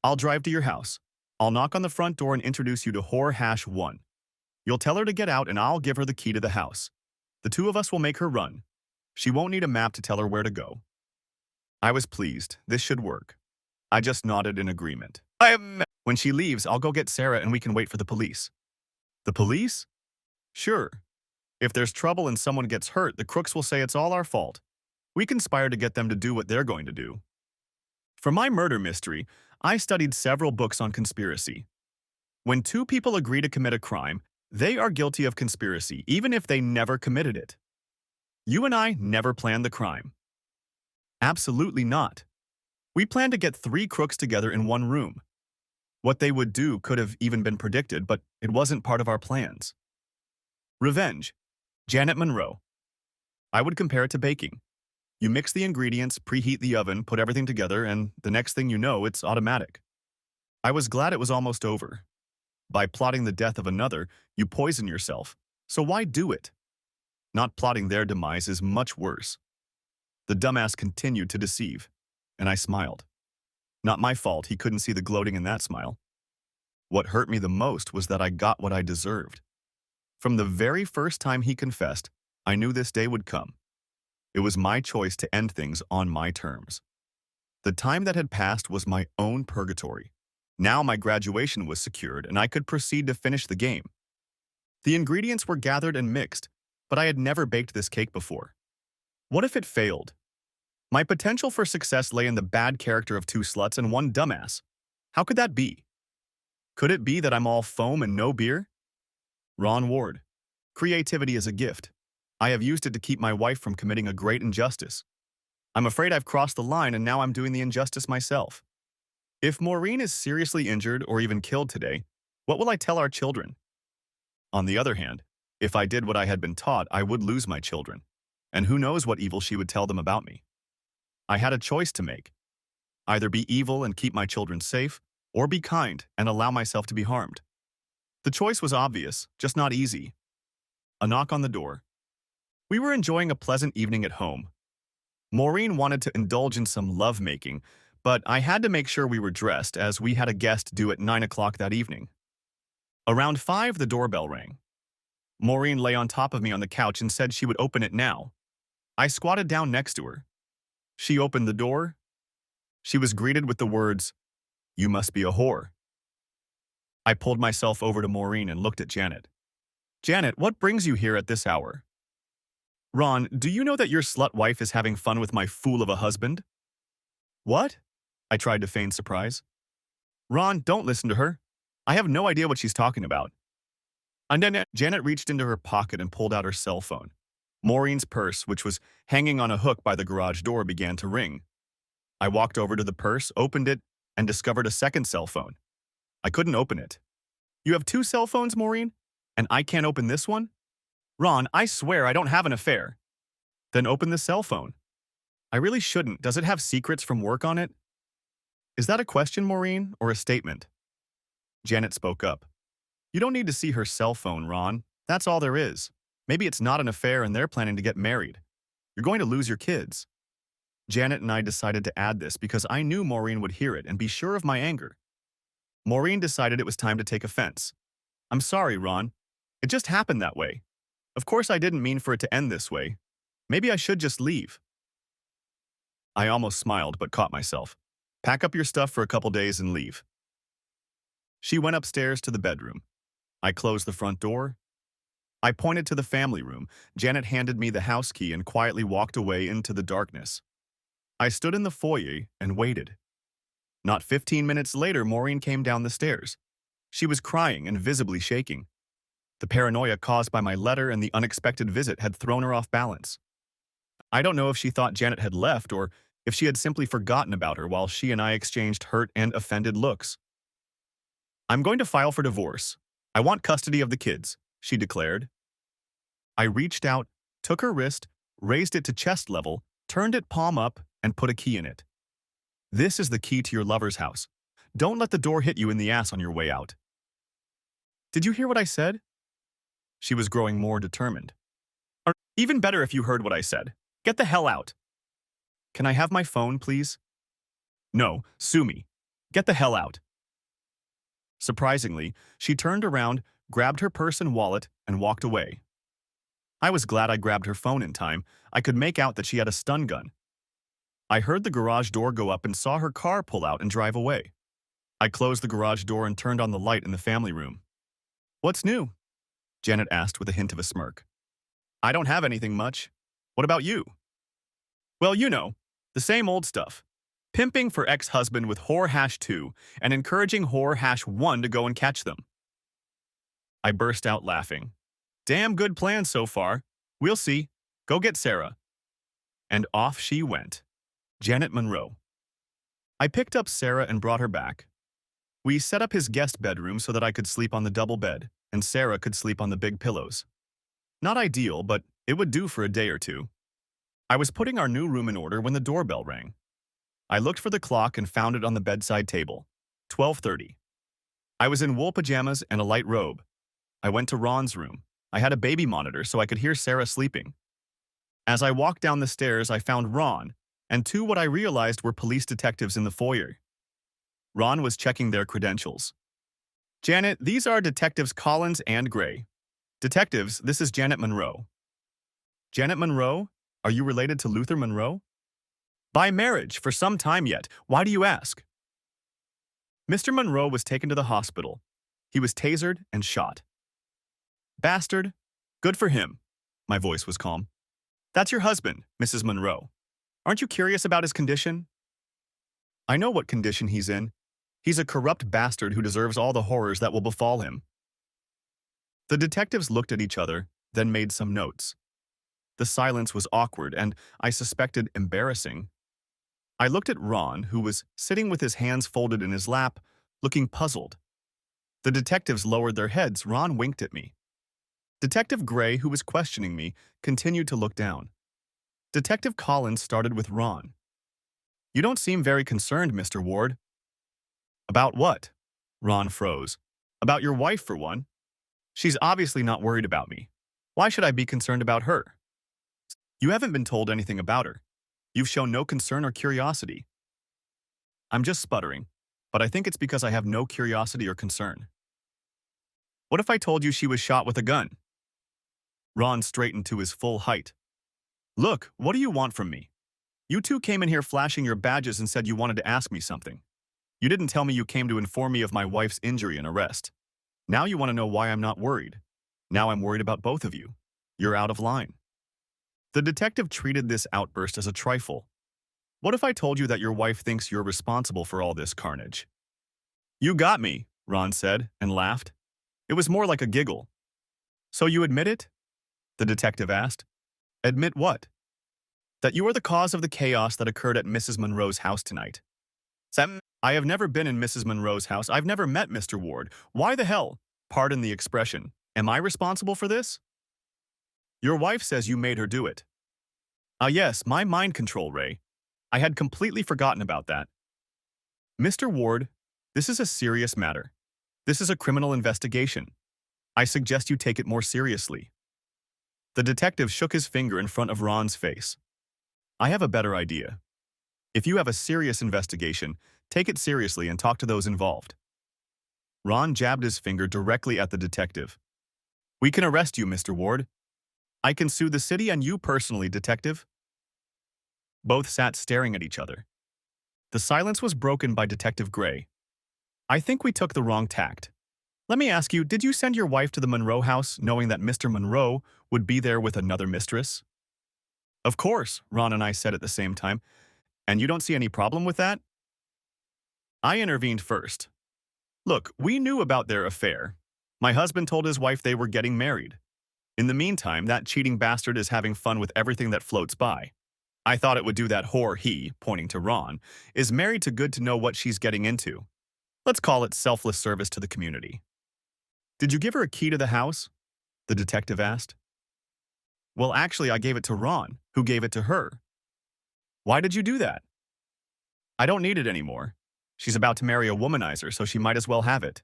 I'll drive to your house. I'll knock on the front door and introduce you to whore-1. You'll tell her to get out and I'll give her the key to the house. The two of us will make her run. She won't need a map to tell her where to go. I was pleased. This should work. I just nodded in agreement. When she leaves, I'll go get Sarah and we can wait for the police. The police? Sure. If there's trouble and someone gets hurt, the crooks will say it's all our fault. We conspire to get them to do what they're going to do. For my murder mystery, I studied several books on conspiracy. When two people agree to commit a crime, they are guilty of conspiracy, even if they never committed it. You and I never planned the crime. Absolutely not. We planned to get 3 crooks together in one room. What they would do could have even been predicted, but it wasn't part of our plans. Revenge. Janet Monroe. I would compare it to baking. You mix the ingredients, preheat the oven, put everything together, and the next thing you know, it's automatic. I was glad it was almost over. By plotting the death of another, you poison yourself. So why do it? Not plotting their demise is much worse. The dumbass continued to deceive, and I smiled. Not my fault he couldn't see the gloating in that smile. What hurt me the most was that I got what I deserved. From the very first time he confessed, I knew this day would come. It was my choice to end things on my terms. The time that had passed was my own purgatory. Now my graduation was secured and I could proceed to finish the game. The ingredients were gathered and mixed, but I had never baked this cake before. What if it failed? My potential for success lay in the bad character of two sluts and one dumbass. How could that be? Could it be that I'm all foam and no beer? Ron Ward. Creativity is a gift. I have used it to keep my wife from committing a great injustice. I'm afraid I've crossed the line and now I'm doing the injustice myself. If Maureen is seriously injured or even killed today, what will I tell our children? On the other hand, if I did what I had been taught, I would lose my children. And who knows what evil she would tell them about me. I had a choice to make. Either be evil and keep my children safe, or be kind and allow myself to be harmed. The choice was obvious, just not easy. A knock on the door. We were enjoying a pleasant evening at home. Maureen wanted to indulge in some lovemaking, but I had to make sure we were dressed as we had a guest due at 9 o'clock that evening. Around 5, the doorbell rang. Maureen lay on top of me on the couch and said she would open it now. I squatted down next to her. She opened the door. She was greeted with the words, "You must be a whore." I pulled myself over to Maureen and looked at Janet. "Janet, what brings you here at this hour?" "Ron, do you know that your slut wife is having fun with my fool of a husband?" "What?" I tried to feign surprise. "Ron, don't listen to her. I have no idea what she's talking about." And then Janet reached into her pocket and pulled out her cell phone. Maureen's purse, which was hanging on a hook by the garage door, began to ring. I walked over to the purse, opened it, and discovered a second cell phone. I couldn't open it. "You have two cell phones, Maureen? And I can't open this one?" "Ron, I swear I don't have an affair." "Then open the cell phone." "I really shouldn't. Does it have secrets from work on it?" "Is that a question, Maureen, or a statement?" Janet spoke up. "You don't need to see her cell phone, Ron. That's all there is. Maybe it's not an affair and they're planning to get married. You're going to lose your kids." Janet and I decided to add this because I knew Maureen would hear it and be sure of my anger. Maureen decided it was time to take offense. "I'm sorry, Ron. It just happened that way. Of course I didn't mean for it to end this way. Maybe I should just leave." I almost smiled but caught myself. "Pack up your stuff for a couple days and leave." She went upstairs to the bedroom. I closed the front door. I pointed to the family room. Janet handed me the house key and quietly walked away into the darkness. I stood in the foyer and waited. Not 15 minutes later, Maureen came down the stairs. She was crying and visibly shaking. The paranoia caused by my letter and the unexpected visit had thrown her off balance. I don't know if she thought Janet had left or if she had simply forgotten about her while she and I exchanged hurt and offended looks. "I'm going to file for divorce. I want custody of the kids," she declared. I reached out, took her wrist, raised it to chest level, turned it palm up, and put a key in it. "This is the key to your lover's house. Don't let the door hit you in the ass on your way out." "Did you hear what I said?" She was growing more determined. "Or even better if you heard what I said. Get the hell out." "Can I have my phone, please?" "No, sue me. Get the hell out." Surprisingly, she turned around, grabbed her purse and wallet, and walked away. I was glad I grabbed her phone in time. I could make out that she had a stun gun. I heard the garage door go up and saw her car pull out and drive away. I closed the garage door and turned on the light in the family room. "What's new?" Janet asked with a hint of a smirk. "I don't have anything much. What about you?" "Well, you know, the same old stuff. Pimping for ex-husband with whore-2 and encouraging whore-1 to go and catch them." I burst out laughing. "Damn good plan so far. We'll see. Go get Sarah." And off she went. Janet Monroe. I picked up Sarah and brought her back. We set up his guest bedroom so that I could sleep on the double bed, and Sarah could sleep on the big pillows. Not ideal, but it would do for a day or two. I was putting our new room in order when the doorbell rang. I looked for the clock and found it on the bedside table. 12:30. I was in wool pajamas and a light robe. I went to Ron's room. I had a baby monitor so I could hear Sarah sleeping. As I walked down the stairs, I found Ron and two what I realized were police detectives in the foyer. Ron was checking their credentials. "Janet, these are Detectives Collins and Gray. Detectives, this is Janet Monroe." "Janet Monroe? Are you related to Luther Monroe?" "By marriage, for some time yet. Why do you ask?" "Mr. Monroe was taken to the hospital. He was tasered and shot." "Bastard. Good for him." My voice was calm. "That's your husband, Mrs. Monroe." Aren't you curious about his condition? I know what condition he's in. He's a corrupt bastard who deserves all the horrors that will befall him. The detectives looked at each other, then made some notes. The silence was awkward and, I suspected, embarrassing. I looked at Ron, who was sitting with his hands folded in his lap, looking puzzled. The detectives lowered their heads. Ron winked at me. Detective Gray, who was questioning me, continued to look down. Detective Collins started with Ron. You don't seem very concerned, Mr. Ward. About what? Ron froze. About your wife, for one. She's obviously not worried about me. Why should I be concerned about her? You haven't been told anything about her. You've shown no concern or curiosity. I'm just sputtering, but I think it's because I have no curiosity or concern. What if I told you she was shot with a gun? Ron straightened to his full height. Look, what do you want from me? You two came in here flashing your badges and said you wanted to ask me something. You didn't tell me you came to inform me of my wife's injury and arrest. Now you want to know why I'm not worried. Now I'm worried about both of you. You're out of line. The detective treated this outburst as a trifle. What if I told you that your wife thinks you're responsible for all this carnage? You got me, Ron said, and laughed. It was more like a giggle. So you admit it? The detective asked. Admit what? That you are the cause of the chaos that occurred at Mrs. Monroe's house tonight. Sam, I have never been in Mrs. Monroe's house. I've never met Mr. Ward. Why the hell, pardon the expression, am I responsible for this? Your wife says you made her do it. Ah yes, my mind control, Ray. I had completely forgotten about that. Mr. Ward, this is a serious matter. This is a criminal investigation. I suggest you take it more seriously. The detective shook his finger in front of Ron's face. I have a better idea. If you have a serious investigation, take it seriously and talk to those involved. Ron jabbed his finger directly at the detective. We can arrest you, Mr. Ward. I can sue the city and you personally, detective. Both sat staring at each other. The silence was broken by Detective Gray. I think we took the wrong tact. Let me ask you, did you send your wife to the Monroe house knowing that Mr. Monroe would be there with another mistress? Of course, Ron and I said at the same time. And you don't see any problem with that? I intervened first. Look, we knew about their affair. My husband told his wife they were getting married. In the meantime, that cheating bastard is having fun with everything that floats by. I thought it would do that whore he, pointing to Ron, is married to good to know what she's getting into. Let's call it selfless service to the community. Did you give her a key to the house? The detective asked. Well, actually, I gave it to Ron, who gave it to her. Why did you do that? I don't need it anymore. She's about to marry a womanizer, so she might as well have it.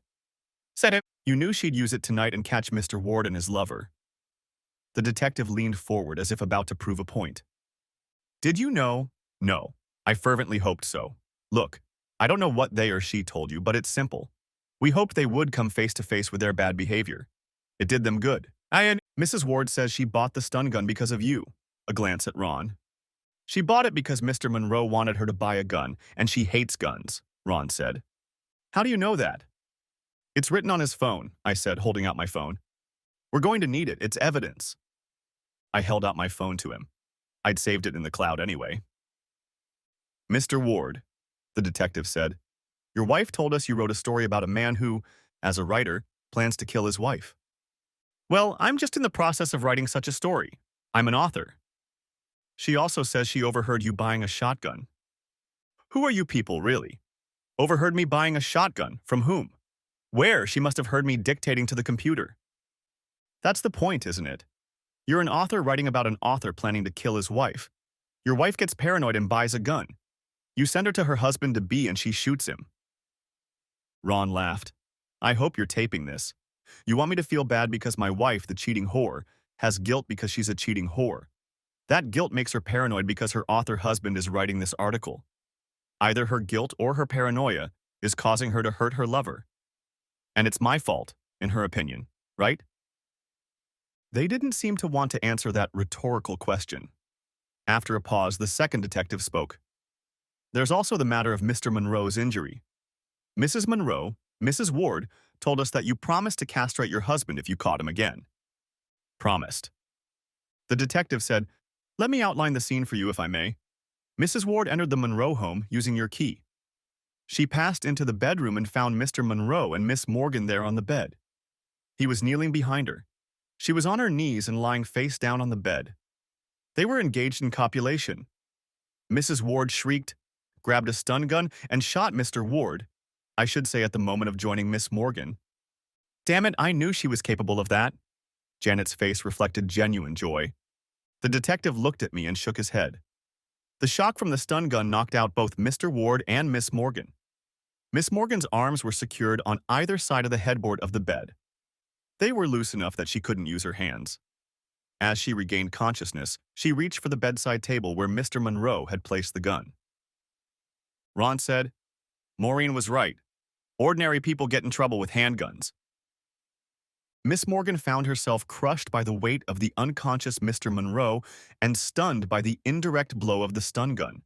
Said it. You knew she'd use it tonight and catch Mr. Ward and his lover. The detective leaned forward as if about to prove a point. Did you know? No. I fervently hoped so. Look, I don't know what they or she told you, but it's simple. We hoped they would come face to face with their bad behavior. It did them good. Mrs. Ward says she bought the stun gun because of you. A glance at Ron. She bought it because Mr. Monroe wanted her to buy a gun, and she hates guns, Ron said. How do you know that? It's written on his phone, I said, holding out my phone. We're going to need it. It's evidence. I held out my phone to him. I'd saved it in the cloud anyway. Mr. Ward, the detective said, your wife told us you wrote a story about a man who, as a writer, plans to kill his wife. Well, I'm just in the process of writing such a story. I'm an author. She also says she overheard you buying a shotgun. Who are you people, really? Overheard me buying a shotgun? From whom? Where? She must have heard me dictating to the computer. That's the point, isn't it? You're an author writing about an author planning to kill his wife. Your wife gets paranoid and buys a gun. You send her to her husband-to-be and she shoots him. Ron laughed. I hope you're taping this. You want me to feel bad because my wife, the cheating whore, has guilt because she's a cheating whore. That guilt makes her paranoid because her author husband is writing this article. Either her guilt or her paranoia is causing her to hurt her lover. And it's my fault, in her opinion, right? They didn't seem to want to answer that rhetorical question. After a pause, the second detective spoke. There's also the matter of Mr. Monroe's injury. Mrs. Monroe, Mrs. Ward, told us that you promised to castrate your husband if you caught him again. Promised. The detective said, let me outline the scene for you if I may. Mrs. Ward entered the Monroe home using your key. She passed into the bedroom and found Mr. Monroe and Miss Morgan there on the bed. He was kneeling behind her. She was on her knees and lying face down on the bed. They were engaged in copulation. Mrs. Ward shrieked, grabbed a stun gun, and shot Mr. Ward, I should say at the moment of joining Miss Morgan. Damn it, I knew she was capable of that. Janet's face reflected genuine joy. The detective looked at me and shook his head. The shock from the stun gun knocked out both Mr. Ward and Miss Morgan. Miss Morgan's arms were secured on either side of the headboard of the bed. They were loose enough that she couldn't use her hands. As she regained consciousness, she reached for the bedside table where Mr. Monroe had placed the gun. Ron said, Maureen was right. Ordinary people get in trouble with handguns. Miss Morgan found herself crushed by the weight of the unconscious Mr. Monroe and stunned by the indirect blow of the stun gun.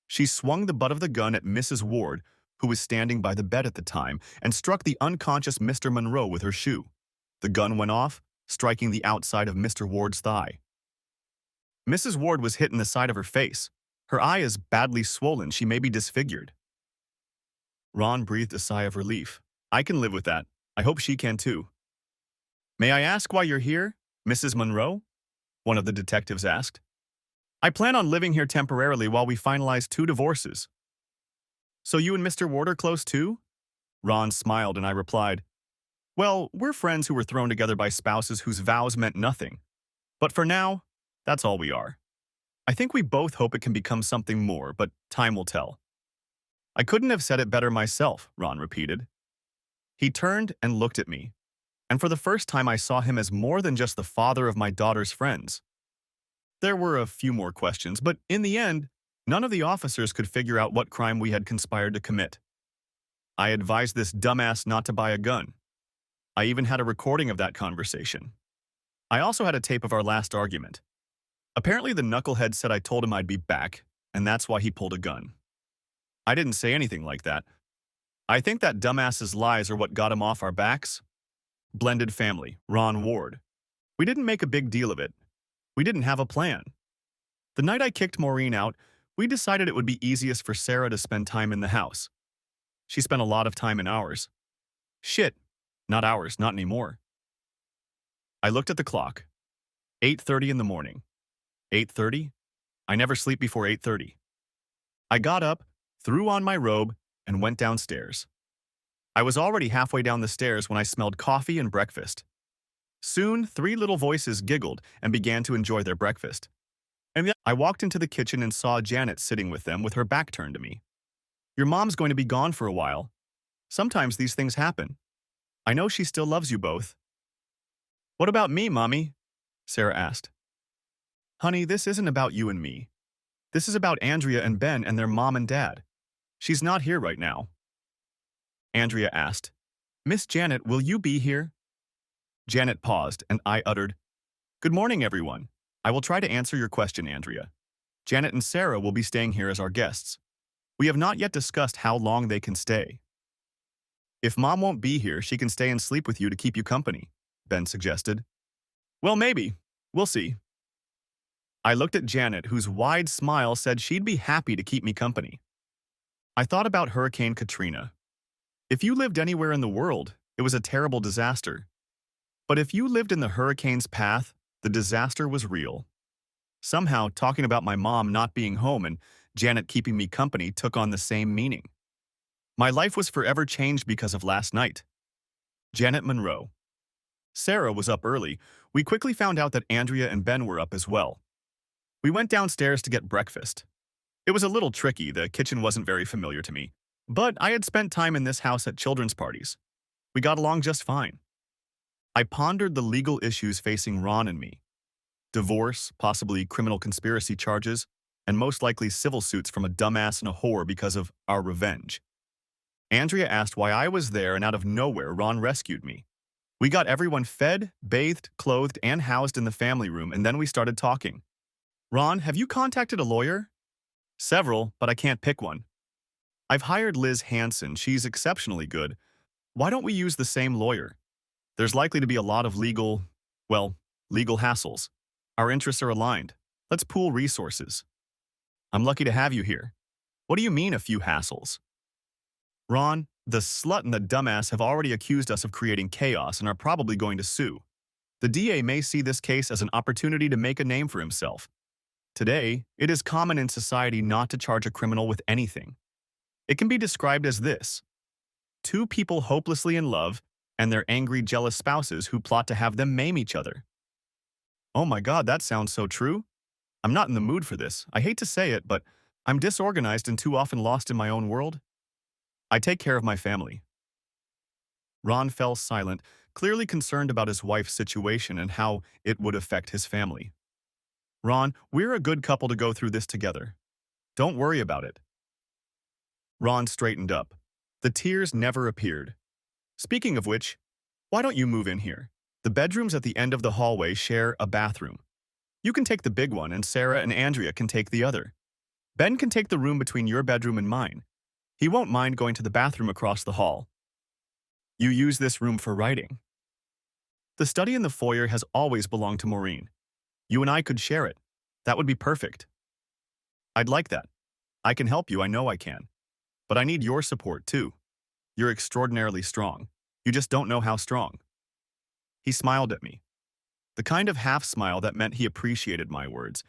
She swung the butt of the gun at Mrs. Ward, who was standing by the bed at the time, and struck the unconscious Mr. Monroe with her shoe. The gun went off, striking the outside of Mr. Ward's thigh. Mrs. Ward was hit in the side of her face. Her eye is badly swollen. She may be disfigured. Ron breathed a sigh of relief. I can live with that. I hope she can too. May I ask why you're here, Mrs. Monroe? One of the detectives asked. I plan on living here temporarily while we finalize 2 divorces. So you and Mr. Ward are close too? Ron smiled and I replied, well, we're friends who were thrown together by spouses whose vows meant nothing. But for now, that's all we are. I think we both hope it can become something more, but time will tell. I couldn't have said it better myself, Ron repeated. He turned and looked at me, and for the first time I saw him as more than just the father of my daughter's friends. There were a few more questions, but in the end, none of the officers could figure out what crime we had conspired to commit. I advised this dumbass not to buy a gun. I even had a recording of that conversation. I also had a tape of our last argument. Apparently the knucklehead said I told him I'd be back, and that's why he pulled a gun. I didn't say anything like that. I think that dumbass's lies are what got him off our backs. Blended family, Ron Ward. We didn't make a big deal of it. We didn't have a plan. The night I kicked Maureen out, we decided it would be easiest for Sarah to spend time in the house. She spent a lot of time in ours. Shit, not ours, not anymore. I looked at the clock. 8:30 in the morning. 8:30? I never sleep before 8:30. I got up, threw on my robe, and went downstairs. I was already halfway down the stairs when I smelled coffee and breakfast. Soon, 3 little voices giggled and began to enjoy their breakfast. And then I walked into the kitchen and saw Janet sitting with them with her back turned to me. Your mom's going to be gone for a while. Sometimes these things happen. I know she still loves you both. What about me, Mommy? Sarah asked. Honey, this isn't about you and me. This is about Andrea and Ben and their mom and dad. She's not here right now. Andrea asked, Miss Janet, will you be here? Janet paused, and I uttered, Good morning, everyone. I will try to answer your question, Andrea. Janet and Sarah will be staying here as our guests. We have not yet discussed how long they can stay. If Mom won't be here, she can stay and sleep with you to keep you company, Ben suggested. Well, maybe. We'll see. I looked at Janet, whose wide smile said she'd be happy to keep me company. I thought about Hurricane Katrina. If you lived anywhere in the world, it was a terrible disaster. But if you lived in the hurricane's path, the disaster was real. Somehow, talking about my mom not being home and Janet keeping me company took on the same meaning. My life was forever changed because of last night. Janet Monroe. Sarah was up early. We quickly found out that Andrea and Ben were up as well. We went downstairs to get breakfast. It was a little tricky, the kitchen wasn't very familiar to me, but I had spent time in this house at children's parties. We got along just fine. I pondered the legal issues facing Ron and me. Divorce, possibly criminal conspiracy charges, and most likely civil suits from a dumbass and a whore because of our revenge. Andrea asked why I was there, and out of nowhere, Ron rescued me. We got everyone fed, bathed, clothed, and housed in the family room, and then we started talking. Ron, have you contacted a lawyer? Several, but I can't pick one. I've hired Liz Hanson. She's exceptionally good. Why don't we use the same lawyer? There's likely to be a lot of legal hassles. Our interests are aligned. Let's pool resources. I'm lucky to have you here. What do you mean, a few hassles? Ron, the slut and the dumbass have already accused us of creating chaos and are probably going to sue. The DA may see this case as an opportunity to make a name for himself. Today, it is common in society not to charge a criminal with anything. It can be described as this: two people hopelessly in love and their angry, jealous spouses who plot to have them maim each other. Oh my god, that sounds so true. I'm not in the mood for this. I hate to say it, but I'm disorganized and too often lost in my own world. I take care of my family. Ron fell silent, clearly concerned about his wife's situation and how it would affect his family. Ron, we're a good couple to go through this together. Don't worry about it. Ron straightened up. The tears never appeared. Speaking of which, why don't you move in here? The bedrooms at the end of the hallway share a bathroom. You can take the big one, and Sarah and Andrea can take the other. Ben can take the room between your bedroom and mine. He won't mind going to the bathroom across the hall. You use this room for writing. The study in the foyer has always belonged to Maureen. You and I could share it. That would be perfect. I'd like that. I can help you, I know I can. But I need your support, too. You're extraordinarily strong. You just don't know how strong. He smiled at me. The kind of half-smile that meant he appreciated my words,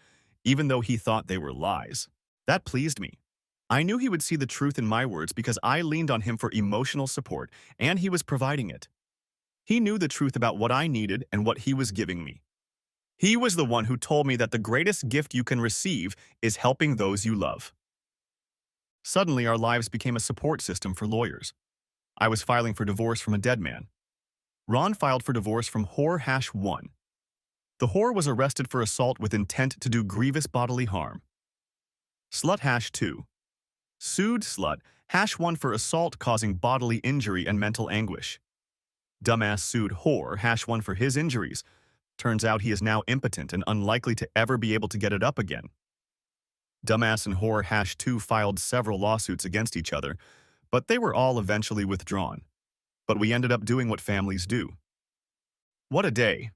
even though he thought they were lies. That pleased me. I knew he would see the truth in my words because I leaned on him for emotional support, and he was providing it. He knew the truth about what I needed and what he was giving me. He was the one who told me that the greatest gift you can receive is helping those you love. Suddenly, our lives became a support system for lawyers. I was filing for divorce from a dead man. Ron filed for divorce from whore-1. The whore was arrested for assault with intent to do grievous bodily harm. Slut-2 sued slut-1 for assault causing bodily injury and mental anguish. Dumbass sued whore-1 for his injuries. Turns out he is now impotent and unlikely to ever be able to get it up again. Dumbass and whore-2 filed several lawsuits against each other, but they were all eventually withdrawn. But we ended up doing what families do. What a day.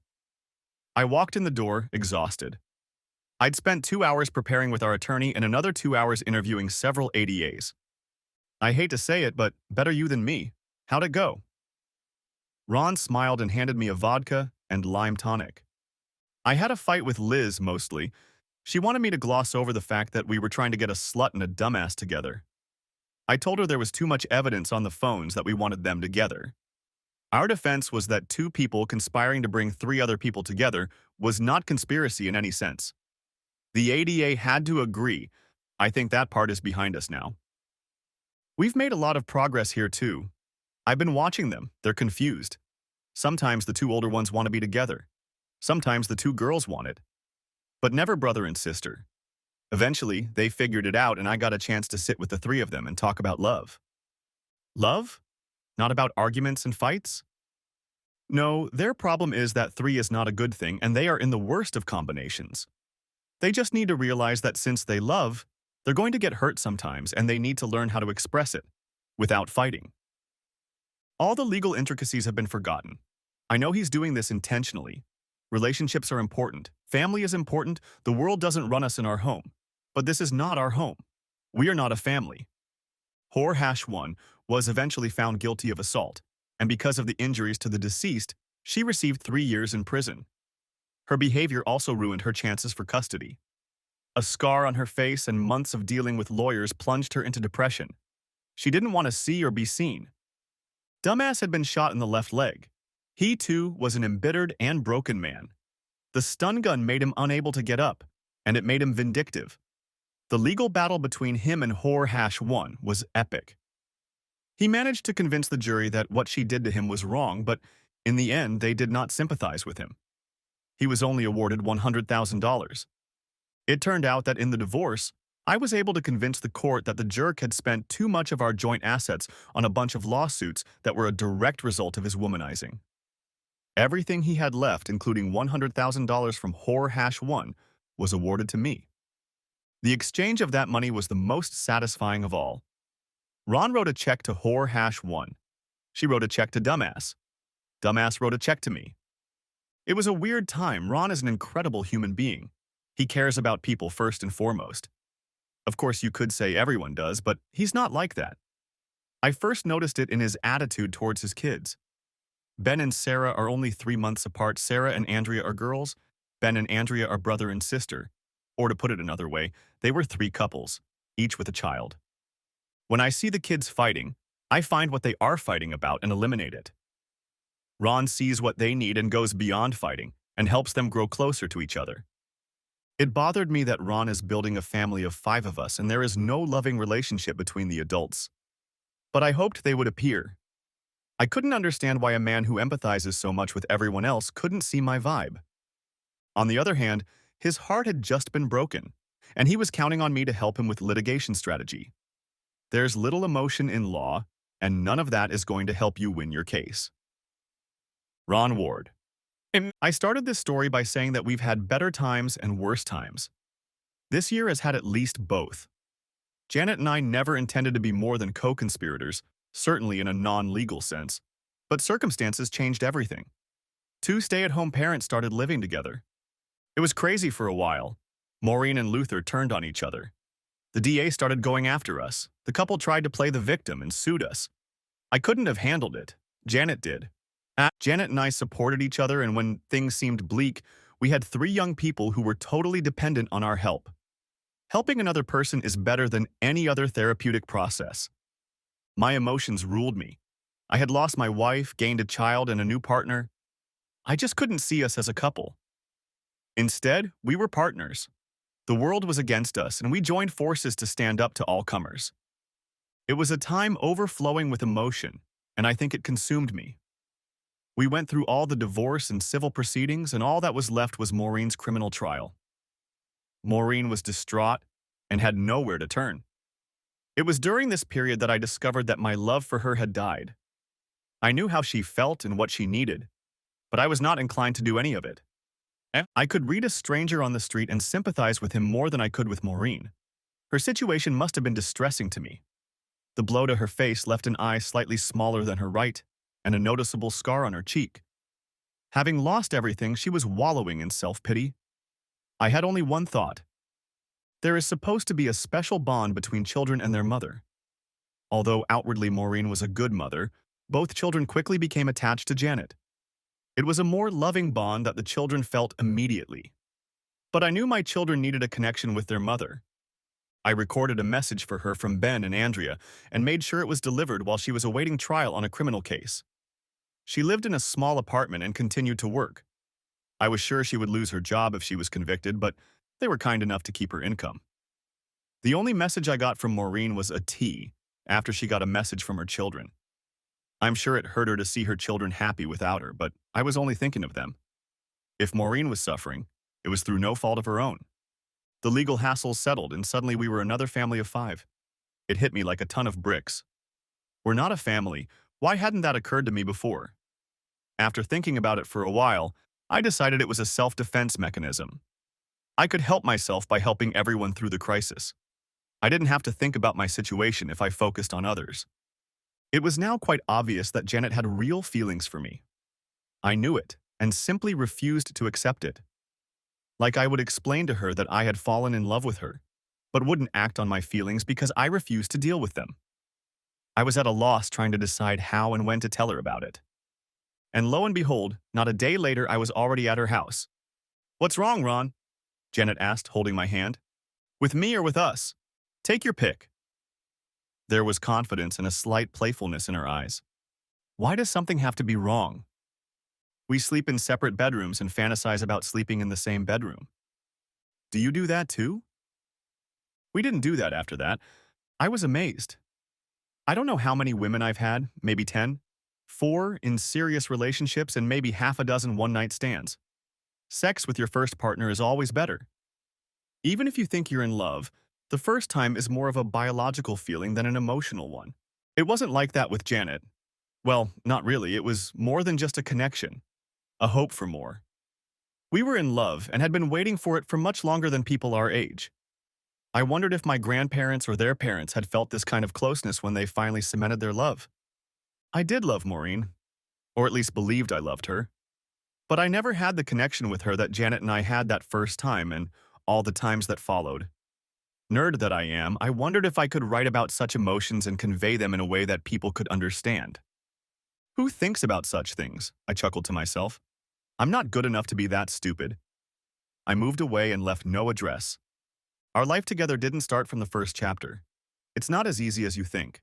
I walked in the door, exhausted. I'd spent 2 hours preparing with our attorney and another 2 hours interviewing several ADAs. I hate to say it, but better you than me. How'd it go? Ron smiled and handed me a vodka and lime tonic. I had a fight with Liz, mostly. She wanted me to gloss over the fact that we were trying to get a slut and a dumbass together. I told her there was too much evidence on the phones that we wanted them together. Our defense was that two people conspiring to bring three other people together was not conspiracy in any sense. The ADA had to agree. I think that part is behind us now. We've made a lot of progress here too. I've been watching them. They're confused. Sometimes the two older ones want to be together. Sometimes the two girls want it. But never brother and sister. Eventually, they figured it out and I got a chance to sit with the three of them and talk about love. Love? Not about arguments and fights? No, their problem is that three is not a good thing and they are in the worst of combinations. They just need to realize that since they love, they're going to get hurt sometimes and they need to learn how to express it without fighting. All the legal intricacies have been forgotten. I know he's doing this intentionally. Relationships are important. Family is important. The world doesn't run us in our home. But this is not our home. We are not a family. Whore-1 was eventually found guilty of assault, and because of the injuries to the deceased, she received 3 years in prison. Her behavior also ruined her chances for custody. A scar on her face and months of dealing with lawyers plunged her into depression. She didn't want to see or be seen. Dumbass had been shot in the left leg. He, too, was an embittered and broken man. The stun gun made him unable to get up, and it made him vindictive. The legal battle between him and Whore-1 was epic. He managed to convince the jury that what she did to him was wrong, but in the end, they did not sympathize with him. He was only awarded $100,000. It turned out that in the divorce, I was able to convince the court that the jerk had spent too much of our joint assets on a bunch of lawsuits that were a direct result of his womanizing. Everything he had left, including $100,000 from Whore-1, was awarded to me. The exchange of that money was the most satisfying of all. Ron wrote a check to Whore-1. She wrote a check to Dumbass. Dumbass wrote a check to me. It was a weird time. Ron is an incredible human being. He cares about people first and foremost. Of course, you could say everyone does, but he's not like that. I first noticed it in his attitude towards his kids. Ben and Sarah are only 3 months apart. Sarah and Andrea are girls. Ben and Andrea are brother and sister. Or to put it another way, they were three couples, each with a child. When I see the kids fighting, I find what they are fighting about and eliminate it. Ron sees what they need and goes beyond fighting and helps them grow closer to each other. It bothered me that Ron is building a family of 5 of us and there is no loving relationship between the adults. But I hoped they would appear. I couldn't understand why a man who empathizes so much with everyone else couldn't see my vibe. On the other hand, his heart had just been broken, and he was counting on me to help him with litigation strategy. There's little emotion in law, and none of that is going to help you win your case. Ron Ward. I started this story by saying that we've had better times and worse times. This year has had at least both. Janet and I never intended to be more than co-conspirators, certainly in a non-legal sense, but circumstances changed everything. Two stay-at-home parents started living together. It was crazy for a while. Maureen and Luther turned on each other. The DA started going after us. The couple tried to play the victim and sued us. I couldn't have handled it. Janet did. Janet and I supported each other, and when things seemed bleak, we had 3 young people who were totally dependent on our help. Helping another person is better than any other therapeutic process. My emotions ruled me. I had lost my wife, gained a child, and a new partner. I just couldn't see us as a couple. Instead, we were partners. The world was against us, and we joined forces to stand up to all comers. It was a time overflowing with emotion, and I think it consumed me. We went through all the divorce and civil proceedings, and all that was left was Maureen's criminal trial. Maureen was distraught and had nowhere to turn. It was during this period that I discovered that my love for her had died. I knew how she felt and what she needed, but I was not inclined to do any of it. I could read a stranger on the street and sympathize with him more than I could with Maureen. Her situation must have been distressing to me. The blow to her face left an eye slightly smaller than her right, and a noticeable scar on her cheek. Having lost everything, she was wallowing in self-pity. I had only one thought. There is supposed to be a special bond between children and their mother. Although outwardly Maureen was a good mother, both children quickly became attached to Janet. It was a more loving bond that the children felt immediately. But I knew my children needed a connection with their mother. I recorded a message for her from Ben and Andrea and made sure it was delivered while she was awaiting trial on a criminal case. She lived in a small apartment and continued to work. I was sure she would lose her job if she was convicted, but they were kind enough to keep her income. The only message I got from Maureen was a T after she got a message from her children. I'm sure it hurt her to see her children happy without her, but I was only thinking of them. If Maureen was suffering, it was through no fault of her own. The legal hassles settled, and suddenly we were another family of 5. It hit me like a ton of bricks. We're not a family. Why hadn't that occurred to me before? After thinking about it for a while, I decided it was a self-defense mechanism. I could help myself by helping everyone through the crisis. I didn't have to think about my situation if I focused on others. It was now quite obvious that Janet had real feelings for me. I knew it and simply refused to accept it. Like I would explain to her that I had fallen in love with her, but wouldn't act on my feelings because I refused to deal with them. I was at a loss trying to decide how and when to tell her about it. And lo and behold, not a day later I was already at her house. "What's wrong, Ron?" Janet asked, holding my hand. "With me or with us? Take your pick." There was confidence and a slight playfulness in her eyes. Why does something have to be wrong? We sleep in separate bedrooms and fantasize about sleeping in the same bedroom. Do you do that too? We didn't do that after that. I was amazed. I don't know how many women I've had, maybe 10. 4 in serious relationships and maybe half a dozen one-night stands. Sex with your first partner is always better. Even if you think you're in love, the first time is more of a biological feeling than an emotional one. It wasn't like that with Janet. Well, not really. It was more than just a connection, a hope for more. We were in love and had been waiting for it for much longer than people our age. I wondered if my grandparents or their parents had felt this kind of closeness when they finally cemented their love. I did love Maureen, or at least believed I loved her. But I never had the connection with her that Janet and I had that first time and all the times that followed. Nerd that I am, I wondered if I could write about such emotions and convey them in a way that people could understand. Who thinks about such things? I chuckled to myself. I'm not good enough to be that stupid. I moved away and left no address. Our life together didn't start from the first chapter. It's not as easy as you think.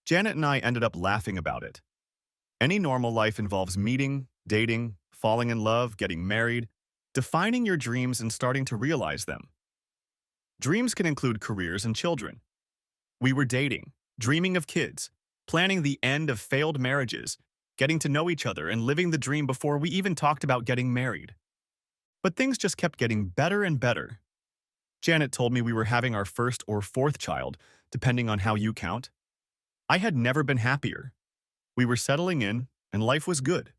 Janet and I ended up laughing about it. Any normal life involves meeting, dating, falling in love, getting married, defining your dreams and starting to realize them. Dreams can include careers and children. We were dating, dreaming of kids, planning the end of failed marriages, getting to know each other and living the dream before we even talked about getting married. But things just kept getting better and better. Janet told me we were having our first or fourth child, depending on how you count. I had never been happier. We were settling in, and life was good.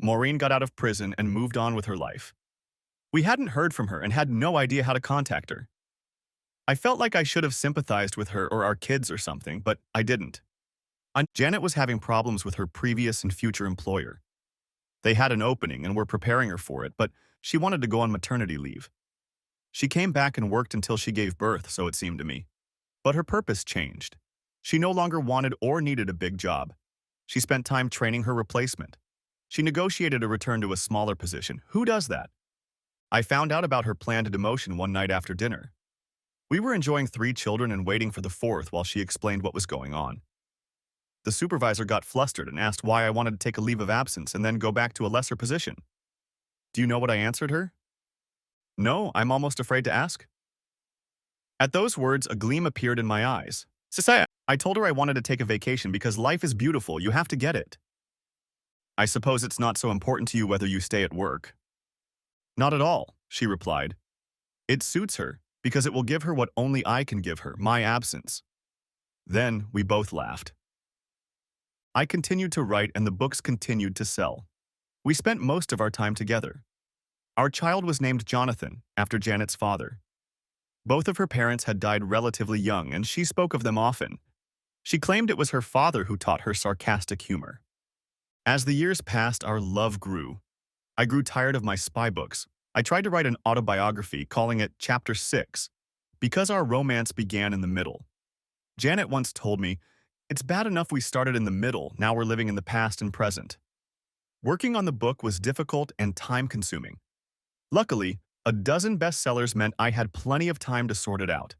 Maureen got out of prison and moved on with her life. We hadn't heard from her and had no idea how to contact her. I felt like I should have sympathized with her or our kids or something, but I didn't. Janet was having problems with her previous and future employer. They had an opening and were preparing her for it, but she wanted to go on maternity leave. She came back and worked until she gave birth, so it seemed to me. But her purpose changed. She no longer wanted or needed a big job. She spent time training her replacement. She negotiated a return to a smaller position. Who does that? I found out about her planned demotion one night after dinner. We were enjoying 3 children and waiting for the 4th while she explained what was going on. The supervisor got flustered and asked why I wanted to take a leave of absence and then go back to a lesser position. Do you know what I answered her? No, I'm almost afraid to ask. At those words, a gleam appeared in my eyes. Sisaya, I told her I wanted to take a vacation because life is beautiful, you have to get it. I suppose it's not so important to you whether you stay at work. Not at all, she replied. It suits her, because it will give her what only I can give her, my absence. Then we both laughed. I continued to write and the books continued to sell. We spent most of our time together. Our child was named Jonathan, after Janet's father. Both of her parents had died relatively young, and she spoke of them often. She claimed it was her father who taught her sarcastic humor. As the years passed, our love grew. I grew tired of my spy books. I tried to write an autobiography, calling it Chapter 6, because our romance began in the middle. Janet once told me, "It's bad enough we started in the middle, now we're living in the past and present." Working on the book was difficult and time-consuming. Luckily, a dozen bestsellers meant I had plenty of time to sort it out.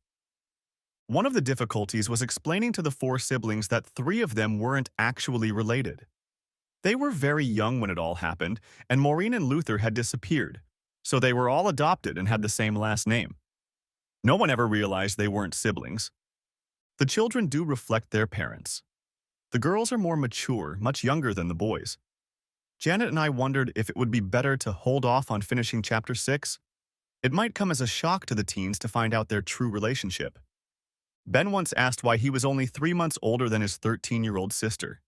One of the difficulties was explaining to the 4 siblings that 3 of them weren't actually related. They were very young when it all happened, and Maureen and Luther had disappeared, so they were all adopted and had the same last name. No one ever realized they weren't siblings. The children do reflect their parents. The girls are more mature, much younger than the boys. Janet and I wondered if it would be better to hold off on finishing Chapter 6. It might come as a shock to the teens to find out their true relationship. Ben once asked why he was only 3 months older than his 13-year-old sister.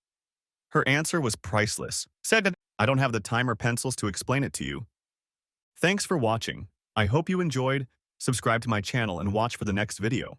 Her answer was priceless. Said, "I don't have the time or pencils to explain it to you." Thanks for watching. I hope you enjoyed. Subscribe to my channel and watch for the next video.